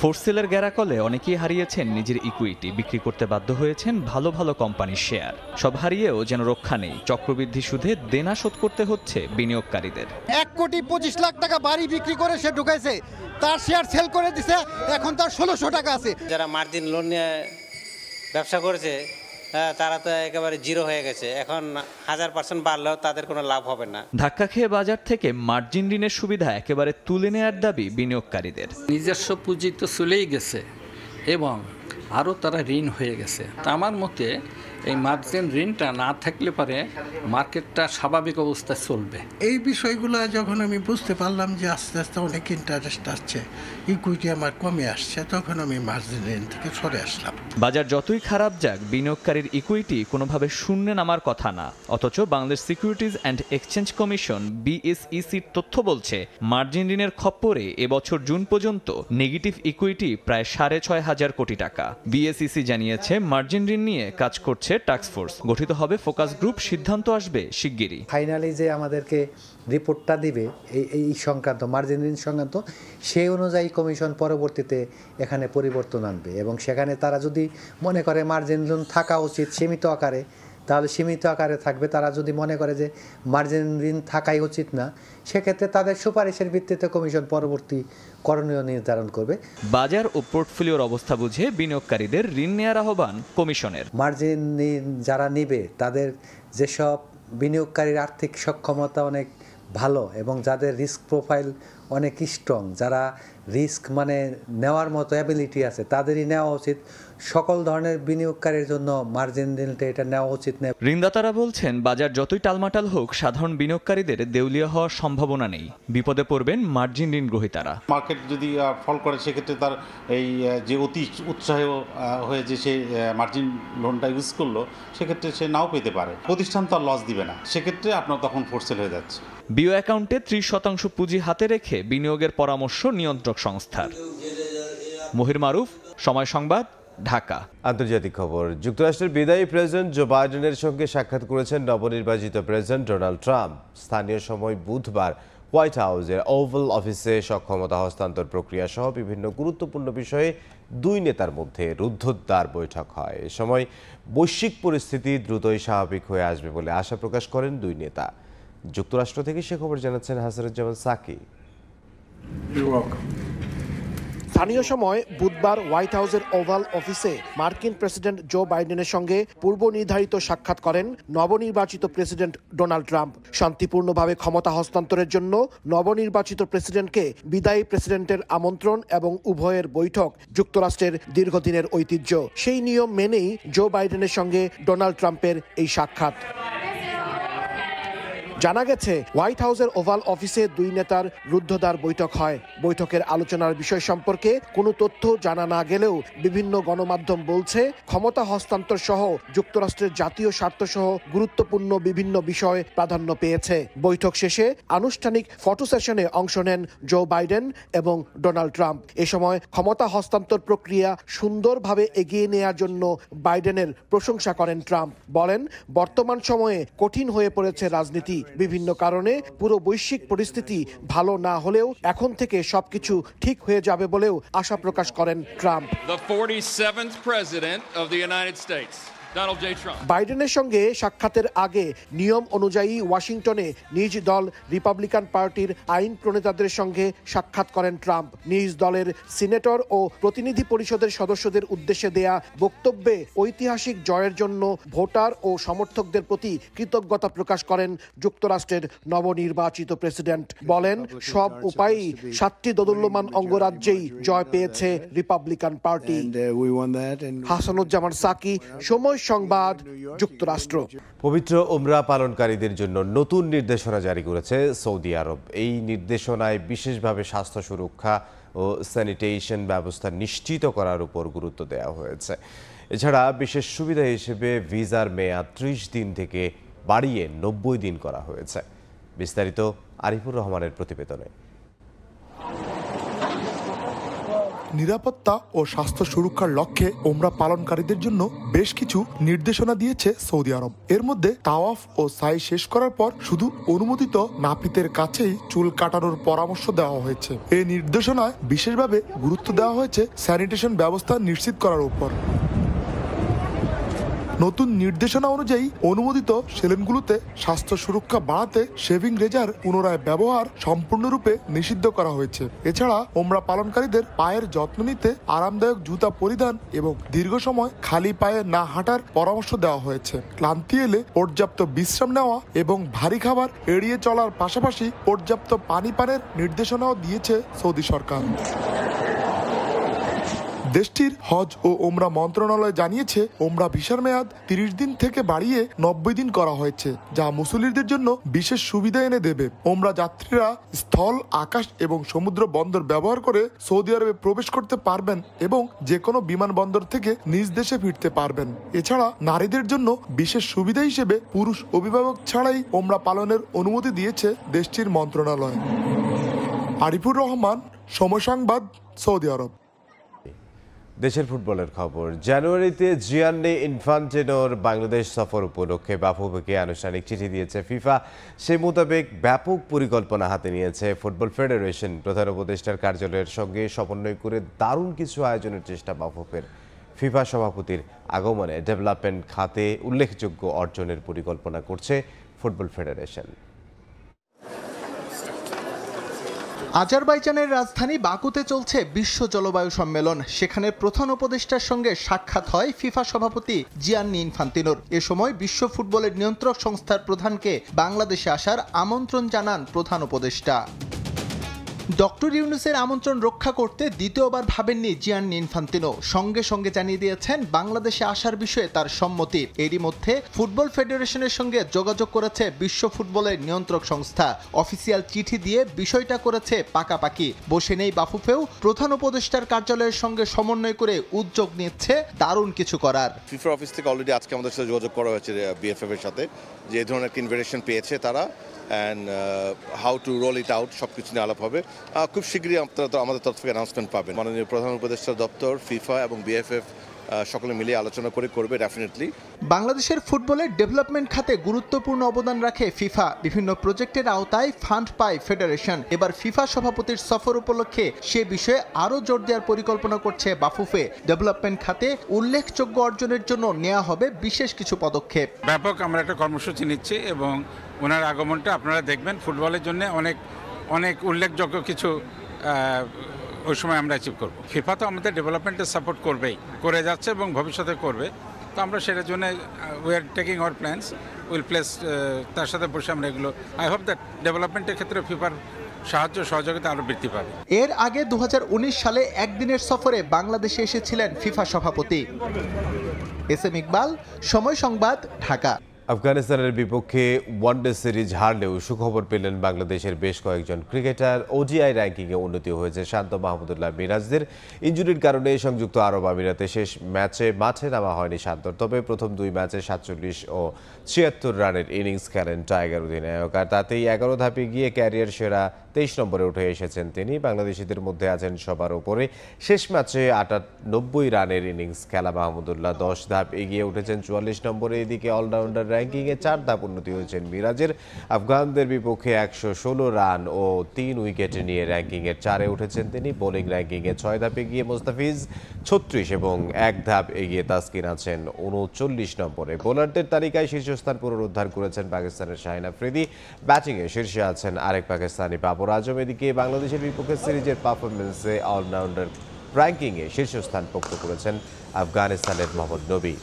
[SPEAKER 5] ফোর্ট সেলের গ্যারাকলে অনেকেই হারিয়েছেন নিজের ইকুইটি, বিক্রি করতে বাধ্য হয়েছেন ভালো ভালো কোম্পানির শেয়ার। সব হারিয়েও যেন রক্ষা নেই, চক্রবৃদ্ধি সুদে দেনা শোধ করতে হচ্ছে বিনিয়োগকারীদের।
[SPEAKER 6] 1,25,00,000 টাকা বাড়ি বিক্রি করে সে ঢুকাইছে, তার শেয়ার সেল করে দিছে, এখন তার 1600 টাকা আছে।
[SPEAKER 17] যারা মার্জিন লোন নিয়ে ব্যবসা করেছে তারা তো একেবারে জিরো হয়ে গেছে। এখন 1000% বাড়লেও তাদের কোনো লাভ হবে না।
[SPEAKER 5] ধাক্কা খেয়ে বাজার থেকে মার্জিন ঋণের সুবিধা একেবারে তুলে নেওয়ার দাবি বিনিয়োগকারীদের।
[SPEAKER 7] নিজস্ব পুঁজি তো চলেই গেছে এবং আরও তারা ঋণ হয়ে গেছে। তা আমার মতে এই মার্জিন ঋণটা না থাকলে পারে মার্কেটটা স্বাভাবিক অবস্থায় চলবে।
[SPEAKER 8] এই বিষয়গুলো যখন আমি বুঝতে পারলাম যে আস্তে আস্তে অনেক ইন্টারেস্ট আসছে, ইকুইটি আমার কমে আসছে, তখন আমি মার্জিন ঋণ থেকে সরে আসলাম।
[SPEAKER 5] বাজার যতই খারাপ যাক, বিনিয়োগকারীর ইকুইটি কোনোভাবে শূন্যে নামার কথা না। অথচ Bangladesh securities and exchange commission BSECর তথ্য বলছে, মার্জিন ঋণের খপ্পরে এবছর জুন পর্যন্ত নেগেটিভ ইকুইটি প্রায় 6,500 কোটি টাকা। BSEC জানিয়েছে, মার্জিন ঋণ নিয়ে কাজ করছে টাস্ক ফোর্স, গঠিত হবে ফোকাস গ্রুপ, সিদ্ধান্ত আসবে শিগগিরই।
[SPEAKER 9] ফাইনালি যে আমাদেরকে রিপোর্টটা দিবে এই সংক্রান্ত মার্জিন ঋণ সংক্রান্ত, সেই অনুযায়ী কমিশন পরবর্তীতে এখানে পরিবর্তন আনবে এবং সেখানে তারা যদি মনে করে মার্জিন ঋণ থাকা উচিত সীমিত আকারে, তাহলে সীমিত আকারে থাকবে। তারা যদি মনে করে যে মার্জিন ঋণ থাকাই উচিত না, সেক্ষেত্রে তাদের সুপারিশের ভিত্তিতে কমিশন পরবর্তী করণীয় নির্ধারণ করবে।
[SPEAKER 5] বাজার ও পোর্টফোলিওর অবস্থা বুঝে বিনিয়োগকারীদের ঋণ নেওয়ার আহ্বান কমিশনের।
[SPEAKER 9] মার্জিন যারা নিবে, তাদের যেসব বিনিয়োগকারীর আর্থিক সক্ষমতা অনেক ভালো এবং যাদের রিস্ক প্রোফাইল অনেক স্ট্রং, যারা রিস্ক মানে নেওয়ার মতো অ্যাবিলিটি আছে, তাদেরই নেওয়া উচিত। সকল ধরনের বিনিয়োগকারীর জন্য মার্জিন ঋণটা এটা নেওয়া উচিত না।
[SPEAKER 5] ঋণদাতারা বলছেন, বাজার যতই টালমাটাল হোক, সাধারণ বিনিয়োগকারীদের দেউলিয়া হওয়ার সম্ভাবনা নেই। বিপদে পড়বেন মার্জিন ঋণ গ্রহীতারা।
[SPEAKER 11] মার্কেট যদি ফল করে, সেক্ষেত্রে তার এই যে অতি উৎসাহ হয়ে যে সে মার্জিন লোনটা ইউজ করলো, সেক্ষেত্রে সে নাও পেতে পারে। প্রতিষ্ঠান তার লস দিবে না, সেক্ষেত্রে আপনার তখন ফোর্ট সেল হয়ে যাচ্ছে।
[SPEAKER 5] বিও অ্যাকাউন্টে 30% পুঁজি হাতে রেখে বিনিয়োগের পরামর্শ নিয়ন্ত্রক সংস্থার। মহির মারুফ, সময় সংবাদ, ঢাকা।
[SPEAKER 1] আন্তর্জাতিক খবর। যুক্তরাষ্ট্রের বিদায়ী প্রেসিডেন্ট জো বাইডেনের সঙ্গে সাক্ষাৎ করেছেন নবনির্বাচিত প্রেসিডেন্ট ডোনাল্ড ট্রাম্প। স্থানীয় সময় বুধবার হোয়াইট হাউসের ওভাল অফিসে সক্ষমতা হস্তান্তর প্রক্রিয়া সহ বিভিন্ন গুরুত্বপূর্ণ বিষয়ে দুই নেতার মধ্যে রুদ্ধদ্বার বৈঠক হয়। এ সময় বৈশ্বিক পরিস্থিতি দ্রুতই স্বাভাবিক হয়ে আসবে বলে আশা প্রকাশ করেন দুই নেতা। যুক্তরাষ্ট্র থেকে সে খবর জানাচ্ছেন হাসানুজ্জামান সাকি।
[SPEAKER 2] স্থানীয় সময় বুধবার হোয়াইট হাউসের ওভাল অফিসে মার্কিন প্রেসিডেন্ট জো বাইডেনের সঙ্গে পূর্ব নির্ধারিত সাক্ষাৎ করেন নবনির্বাচিত প্রেসিডেন্ট ডোনাল্ড ট্রাম্প। শান্তিপূর্ণভাবে ক্ষমতা হস্তান্তরের জন্য নবনির্বাচিত প্রেসিডেন্টকে বিদায়ী প্রেসিডেন্টের আমন্ত্রণ এবং উভয়ের বৈঠক যুক্তরাষ্ট্রের দীর্ঘদিনের ঐতিহ্য। সেই নিয়ম মেনেই জো বাইডেনের সঙ্গে ডোনাল্ড ট্রাম্পের এই সাক্ষাৎ। জানা গেছে হোয়াইট হাউসের ওভাল অফিসে দুই নেতার রুদ্ধদ্বার বৈঠক হয়। বৈঠকের আলোচনার বিষয় সম্পর্কে কোনো তথ্য জানা না গেলেও বিভিন্ন গণমাধ্যম বলছে ক্ষমতা হস্তান্তর সহ যুক্তরাষ্ট্রের জাতীয় স্বার্থ সহ গুরুত্বপূর্ণ বিভিন্ন বিষয় প্রাধান্য পেয়েছে। বৈঠক শেষে আনুষ্ঠানিক ফটো সেশনে অংশ নেন জো বাইডেন এবং ডোনাল্ড ট্রাম্প। এ সময় ক্ষমতা হস্তান্তর প্রক্রিয়া সুন্দরভাবে এগিয়ে নেওয়ার জন্য বাইডেনের প্রশংসা করেন ট্রাম্প। বলেন, বর্তমান সময়ে কঠিন হয়ে পড়েছে রাজনীতি। বিভিন্ন কারণে পুরো বৈশ্বিক পরিস্থিতি ভালো না হলেও এখন থেকে সবকিছু ঠিক হয়ে যাবে বলেও আশা প্রকাশ করেন Trump.
[SPEAKER 3] The 47th president of the United States. Donald J. Trump.
[SPEAKER 2] বাইডেনের সঙ্গে সাক্ষাতের আগে নিয়ম অনুযায়ী ওয়াশিংটনে নিজ দল রিপাবলিকান পার্টির আইন প্রণেতাদের সঙ্গে সাক্ষাৎ করেন ট্রাম্প। নিজ দলের সিনেটর ও প্রতিনিধি পরিষদের সদস্যদের উদ্দেশ্যে দেয়া বক্তব্যে ঐতিহাসিক জয়ের জন্য ভোটার ও সমর্থকদের প্রতি কৃতজ্ঞতা প্রকাশ করেন যুক্তরাষ্ট্রের নবনির্বাচিত প্রেসিডেন্ট। বলেন, সব উপায়েই 7টি দোদুল্যমান অঙ্গরাজ্যেই জয় পেয়েছে রিপাবলিকান পার্টি। হাসানুজ্জামান সাকি, সময় সংবাদ, যুক্তরাষ্ট্র।
[SPEAKER 1] পবিত্র উমরা পালনকারীদের জন্য নতুন নির্দেশনা জারি করেছে সৌদি আরব। এই নির্দেশনায় বিশেষভাবে স্বাস্থ্য সুরক্ষা ও স্যানিটেশন ব্যবস্থা নিশ্চিত করার উপর গুরুত্ব দেওয়া হয়েছে। এছাড়া বিশেষ সুবিধা হিসেবে ভিসার মেয়াদ 30 দিন থেকে বাড়িয়ে 90 দিন করা হয়েছে। বিস্তারিত আরিফুর রহমানের প্রতিবেদনে।
[SPEAKER 10] নিরাপত্তা ও স্বাস্থ্য সুরক্ষার লক্ষ্যে ওমরা পালনকারীদের জন্য বেশ কিছু নির্দেশনা দিয়েছে সৌদি আরব। এর মধ্যে তাওয়াফ ও সাই শেষ করার পর শুধু অনুমোদিত নাপিতের কাছেই চুল কাটানোর পরামর্শ দেওয়া হয়েছে। এই নির্দেশনায় বিশেষভাবে গুরুত্ব দেওয়া হয়েছে স্যানিটেশন ব্যবস্থা নিশ্চিত করার উপর। নতুন নির্দেশনা অনুযায়ী অনুমোদিত সেলুনগুলোতে স্বাস্থ্য সুরক্ষা বাড়াতে শেভিং রেজার পুনরায় ব্যবহার সম্পূর্ণরূপে নিষিদ্ধ করা হয়েছে। এছাড়া ওমরা পালনকারীদের পায়ের যত্ন নিতে আরামদায়ক জুতা পরিধান এবং দীর্ঘ সময় খালি পায়ে না হাঁটার পরামর্শ দেওয়া হয়েছে। ক্লান্তি এলে পর্যাপ্ত বিশ্রাম নেওয়া এবং ভারী খাবার এড়িয়ে চলার পাশাপাশি পর্যাপ্ত পানি পানের নির্দেশনাও দিয়েছে সৌদি সরকার। দেশটির হজ ও ওমরা মন্ত্রণালয় জানিয়েছে, ওমরা ভিসার মেয়াদ 30 দিন থেকে বাড়িয়ে 90 দিন করা হয়েছে, যা মুসল্লিদের জন্য বিশেষ সুবিধা এনে দেবে। ওমরা যাত্রীরা স্থল, আকাশ এবং সমুদ্র বন্দর ব্যবহার করে সৌদি আরবে প্রবেশ করতে পারবেন এবং যে কোনো বিমানবন্দর থেকে নিজ দেশে ফিরতে পারবেন। এছাড়া নারীদের জন্য বিশেষ সুবিধা হিসেবে পুরুষ অভিভাবক ছাড়াই ওমরা পালনের অনুমতি দিয়েছে দেশটির মন্ত্রণালয়। আরিফুর রহমান, সময় সংবাদ, সৌদি আরব।
[SPEAKER 1] দেশের ফুটবলের খবর। জানুয়ারিতে জিয়ান্নি ইনফান্টিনোর বাংলাদেশ সফর উপলক্ষে বাফুফেকে আনুষ্ঠানিক চিঠি দিয়েছে ফিফা। সে মোতাবেক ব্যাপক পরিকল্পনা হাতে নিয়েছে ফুটবল ফেডারেশন। প্রধান উপদেষ্টার কার্যালয়ের সঙ্গে সমন্বয় করে দারুণ কিছু আয়োজনের চেষ্টা বাফুফের। ফিফা সভাপতির আগমনে ডেভেলপমেন্ট খাতে উল্লেখযোগ্য অর্জনের পরিকল্পনা করছে ফুটবল ফেডারেশন।
[SPEAKER 12] আজারবাইজানের রাজধানী বাকুতে চলছে বিশ্ব জলবায়ু সম্মেলন। সেখানে প্রধান উপদেষ্টার সঙ্গে সাক্ষাৎ হয় ফিফা সভাপতি জিয়ান্নি ইনফান্তিনোর। এ সময় বিশ্ব ফুটবলের নিয়ন্ত্রক সংস্থার প্রধানকে বাংলাদেশে আসার আমন্ত্রণ জানান প্রধান উপদেষ্টা। ডক্টর ইউনুসের আমন্ত্রণ রক্ষা করতে দ্বিতীয়বার ভাবেননি জিয়ান্নি ইনফান্তিনো। সঙ্গে সঙ্গে জানিয়ে দিয়েছেন বাংলাদেশে আসার বিষয়ে তার সম্মতি। এরই মধ্যে ফুটবল ফেডারেশনের সঙ্গে যোগাযোগ করেছে বিশ্ব ফুটবলের নিয়ন্ত্রক সংস্থা। অফিসিয়াল চিঠি দিয়ে বিষয়টা করেছে পাকাপাকি। বসে নেই বাফুফেও। প্রধান উপদেষ্টার কার্যালয়ের সঙ্গে সমন্বয় করে উদ্যোগ নিচ্ছে দারুণ কিছু করার।
[SPEAKER 14] ফিফা অফিস থেকে অলরেডি আজকে আমাদের সাথে যোগাযোগ করা হয়েছে বিএফএফ এর সাথে, যে এই ধরনের একটা ইনভিটেশন পেয়েছে তারা, and how to roll it out সব কিছু নিয়ে আলাপ হবে। খুব শীঘ্রই আপনারা আমাদের তরফ থেকে অ্যানাউন্সমেন্ট পাবেন। মাননীয় প্রধান উপদেষ্টার দপ্তর, ফিফা এবং বিএফএফ সকলে মিলে আলোচনা করে করবে ডেফিনেটলি।
[SPEAKER 12] বাংলাদেশের ফুটবলের ডেভেলপমেন্ট খাতে গুরুত্বপূর্ণ অবদান রাখে ফিফা। বিভিন্ন প্রজেক্টের আওতায় ফান্ড পায় ফেডারেশন। এবার ফিফা সভাপতির সফর উপলক্ষে সে বিষয়ে আরও জোর দেওয়ার পরিকল্পনা করছে বাফুফে। ডেভেলপমেন্ট খাতে উল্লেখযোগ্য অর্জনের জন্য নেওয়া হবে বিশেষ কিছু পদক্ষেপ।
[SPEAKER 16] ব্যাপক আমরা একটা কর্মসূচি নিচ্ছি এবং ওনার আগমনটা আপনারা দেখবেন ফুটবলের জন্য অনেক উল্লেখযোগ্য কিছু ওই সময় আমরা অ্যাচিভ করব। ফিফা তো আমাদের ডেভেলপমেন্টের সাপোর্ট করবেই, করে যাচ্ছে এবং ভবিষ্যতে করবে। তো আমরা সেটার জন্য we are taking our plans, will place, তার সাথে বসে আমরা এগুলো, আই হোপ দ্যাট ডেভেলপমেন্টের ক্ষেত্রে ফিফার সাহায্য সহযোগিতা আরও বৃদ্ধি পাবে।
[SPEAKER 12] এর আগে 2019 সালে একদিনের সফরে বাংলাদেশে এসেছিলেন ফিফা সভাপতি। এস এম ইকবাল, সময় সংবাদ, ঢাকা।
[SPEAKER 1] আফগানিস্তানের বিপক্ষে ওয়ানডে সিরিজ হারলেও সুখবর পেলেন বাংলাদেশের বেশ কয়েকজন ক্রিকেটার। ওডিআই র্যাঙ্কিংয়ে উন্নতি হয়েছে শান্ত মাহমুদুল্লাহ মিরাজদের। ইনজুরির কারণে সংযুক্ত আরব আমিরাতে শেষ ম্যাচে মাঠে নামা হয়নি শান্তর, তবে প্রথম 2 ম্যাচে 47 ও 76 রানের ইনিংস খেলেন টাইগার অধিনায়ক, আর তাতেই 11 ধাপে গিয়ে ক্যারিয়ার সেরা 23 নম্বরে উঠে এসেছেন তিনি। বাংলাদেশিদের মধ্যে আছেন সবার উপরে। শেষ ম্যাচে 98 রানের ইনিংস খেলা মাহমুদুল্লাহ 10 ধাপ এগিয়ে উঠেছেন 44 নম্বরে। এদিকে অলরাউন্ডার র্যাঙ্কিংয়ে 4 ধাপ উন্নতি হয়েছেন মিরাজের। আফগানদের বিপক্ষে 116 রান ও 3 উইকেট নিয়ে র্যাঙ্কিংয়ের 4-এ উঠেছেন তিনি। বোলিং র্যাঙ্কিংয়ে 6 ধাপ এগিয়ে মোস্তাফিজ 36 এবং 1 ধাপ এগিয়ে তাসকিন আছেন 39 নম্বরে। বোলারদের তালিকায় শীর্ষস্থান পুনরুদ্ধার করেছেন পাকিস্তানের শাহিন আফ্রিদি। ব্যাটিংয়ে শীর্ষে আছেন আরেক পাকিস্তানি বাবর আজম। এদিকে বাংলাদেশের বিপক্ষে সিরিজের পারফরমেন্সে অলরাউন্ডার র্যাঙ্কিংয়ে শীর্ষস্থান পোক্ত করেছেন আফগানিস্তানের মোহাম্মদ নবী।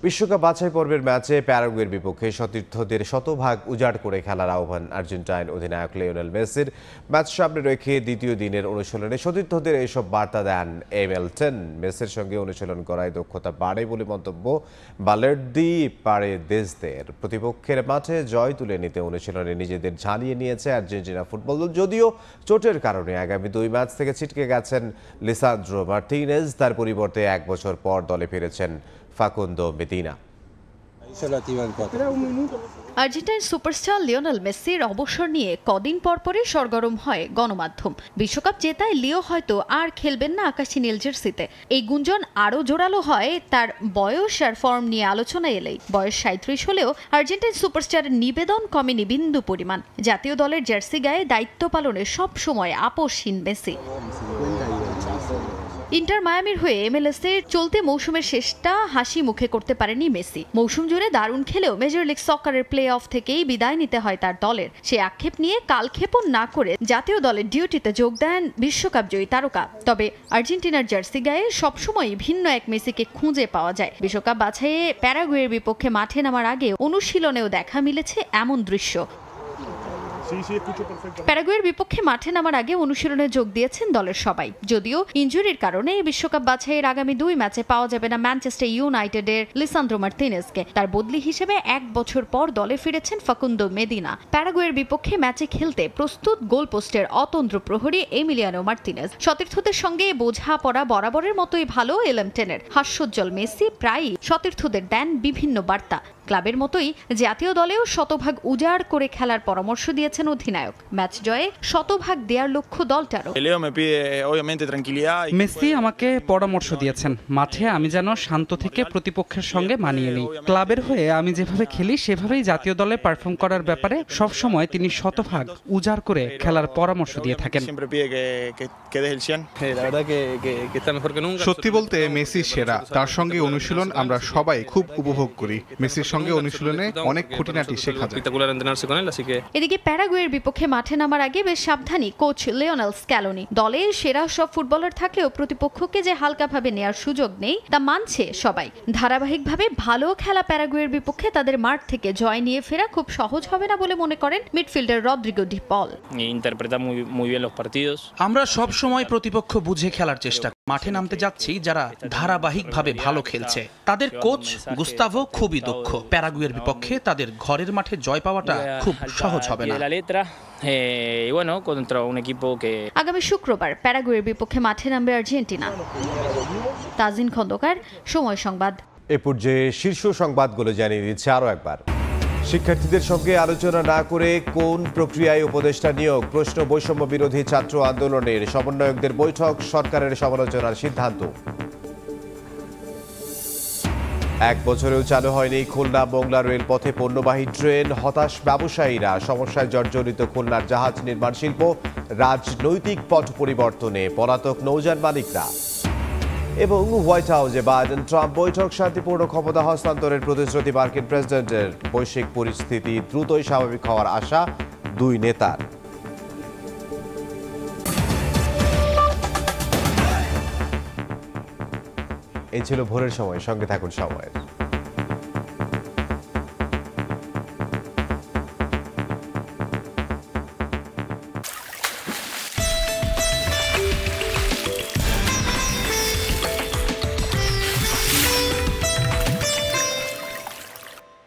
[SPEAKER 1] বিশ্বকাপ বাছাই পর্বের ম্যাচে প্যারাগুয়ের বিপক্ষে সতীর্থদের শতভাগ উজাড় করে খেলার আহ্বান আর্জেন্টাইন অধিনায়ক লিওনেল মেসির। ম্যাচ সামনে রেখে দ্বিতীয় দিনের অনুশীলনে সতীর্থদের এসব বার্তা দেন এমেলটন। মেসির সঙ্গে অনুশীলন করায় দক্ষতা বাড়ে বলে মন্তব্য বালের্দি পারেদেসদের। প্রতিপক্ষের মাঠে জয় তুলে নিতে অনুশীলনে নিজেদের ঝালিয়ে নিয়েছে আর্জেন্টিনা ফুটবল দল। যদিও চোটের কারণে আগামী 2 ম্যাচ থেকে ছিটকে গেছেন লিসান্দ্রো মার্টিনেজ, তার পরিবর্তে 1 বছর পর দলে ফিরেছেন Facundo Medina.
[SPEAKER 13] Argentine superstar Lionel মেসির অবসর নিয়ে কদিন পরপরই সরগরম হয় গণমাধ্যম। বিশ্বকাপ জেতায় লিও হয়তো আর খেলবেন না আকাশি নীল জার্সিতে। এই গুঞ্জন আরও জোরালো হয় তার বয়স আর ফর্ম নিয়ে আলোচনা এলেই। বয়স 37 হলেও আর্জেন্টাইন সুপারস্টারের নিবেদন কমেনি বিন্দু পরিমাণ। জাতীয় দলের জার্সি গায়ে দায়িত্ব পালনে সব সময় আপোষহীন মেসি। ইন্টার মায়ামির হয়ে এমএলএস-এর চলতি মৌসুমের শেষটা হাসি মুখে করতে পারেনি মেসি। মৌসুম জুড়ে দারুণ খেলেও মেজর লিগ সকারের প্লে অফ থেকেই বিদায় নিতে হয় তার দলের। সে আক্ষেপ নিয়ে কালক্ষেপণ না করে জাতীয় দলের ডিউটিতে যোগ দেন বিশ্বকাপ জয়ী তারকা। তবে আর্জেন্টিনার জার্সি গায়ে সবসময় ভিন্ন এক মেসিকে খুঁজে পাওয়া যায়। বিশ্বকাপ বাছাইয়ে প্যারাগুয়ের বিপক্ষে মাঠে নামার আগে অনুশীলনেও দেখা মিলেছে এমন দৃশ্য। প্যারাগুয়ের বিপক্ষে মাঠে নামার আগে অনুশীলনে যোগ দিয়েছেন দলের সবাই। যদিও ইনজুরির কারণে বিশ্বকাপ বাছাইয়ের আগামী 2 ম্যাচে পাওয়া যাবে না ম্যানচেস্টার ইউনাইটেডের লিসান্দ্রো মার্টিনেজকে। তার বদলি হিসেবে 1 বছর পর দলে ফিরেছেন ফাকুন্দো মেদিনা। প্যারাগুয়ের বিপক্ষে ম্যাচে খেলতে প্রস্তুত গোলপোস্টের অতন্ত্র প্রহরী এমিলিয়ানো মার্টিনেজ। সতীর্থদের সঙ্গে বোঝাপড়া বরাবরের মতোই ভালো এলেমটেনের। হাস্যোজ্জ্বল মেসি প্রায়ই সতীর্থদের দেন বিভিন্ন বার্তা। ক্লাবের মতোই জাতীয় দলেও শতভাগ উজাড় করে খেলার পরামর্শ দিয়েছেন অধিনায়ক। ম্যাচ জয়ে শতভাগ দেওয়ার লক্ষ্য দলটারও।
[SPEAKER 15] মেসি আমাকে পরামর্শ দিয়েছেন মাঠে আমি যেন শান্ত থেকে প্রতিপক্ষের সঙ্গে মানিয়ে নিই। ক্লাবের হয়ে আমি যেভাবে খেলি সেভাবেই জাতীয় দলে পারফর্ম করার ব্যাপারে সবসময় তিনি শতভাগ উজাড় করে খেলার পরামর্শ দিয়ে থাকেন।
[SPEAKER 18] সত্যি বলতে মেসি সেরা। তার সঙ্গে অনুশীলন আমরা সবাই খুব উপভোগ করি। মেসির সঙ্গে অনুশীলনে অনেক খুঁটিনাটি শেখা যায়।
[SPEAKER 13] এদিকে প্যারাগুয়ের বিপক্ষে মাঠে নামার আগে বেশ সাবধানী কোচ লিওনেল স্ক্যালোনি। দলে সেরা সব ফুটবলার থাকলেও প্রতিপক্ষকে যে হালকাভাবে নেয়ার সুযোগ নেই তা মানছে সবাই। ধারাবাহিকভাবে ভালো খেলা প্যারাগুয়ের বিপক্ষে তাদের মাঠ থেকে জয় নিয়ে ফেরা খুব সহজ হবে না বলে মনে করেন মিডফিল্ডার রদ্রিগো ডি পল।
[SPEAKER 15] আমরা সব সময় প্রতিপক্ষ বুঝে খেলার চেষ্টা মাঠে নামতে যাচ্ছি যারা ধারাবাহিকভাবে ভালো খেলছে। তাদের কোচ গুস্তাভো খুবই দক্ষ। প্যারাগুয়ের বিপক্ষে তাদের ঘরের মাঠে জয় পাওয়াটা খুব সহজ হবে না।
[SPEAKER 13] আগামী শুক্রবার প্যারাগুয়ের বিপক্ষে মাঠে নামবে আর্জেন্টিনা। তাজিন খন্দকার, সময় সংবাদ।
[SPEAKER 1] এ পর্যায়ে শীর্ষ সংবাদগুলো জানিয়ে দিচ্ছে আরও একবার। শিক্ষার্থীদের সঙ্গে আলোচনা না করে কোন প্রক্রিয়ায় উপদেষ্টা নিয়োগ? প্রশ্ন বৈষম্য বিরোধী ছাত্র আন্দোলনের সমন্বয়কদের বৈঠক, সরকারের সমালোচনার সিদ্ধান্ত। 1 বছরেও চালু হয়নি খুলনা মোংলা রেলপথে পণ্যবাহী ট্রেন। হতাশ ব্যবসায়ীরা। সমস্যায় জর্জরিত খুলনার জাহাজ নির্মাণ শিল্প। রাজনৈতিক পট পরিবর্তনে পলাতক নৌযান মালিকরা। এবং হোয়াইট হাউসে বাইডেন ট্রাম্প বৈঠক, শান্তিপূর্ণ ক্ষমতা হস্তান্তরের প্রতিশ্রুতি মার্কিন প্রেসিডেন্টের। বৈশ্বিক পরিস্থিতি দ্রুতই স্বাভাবিক হওয়ার আশা 2 নেতার। এই ছিল ভোরের সময়, সঙ্গে থাকুন সময়ের।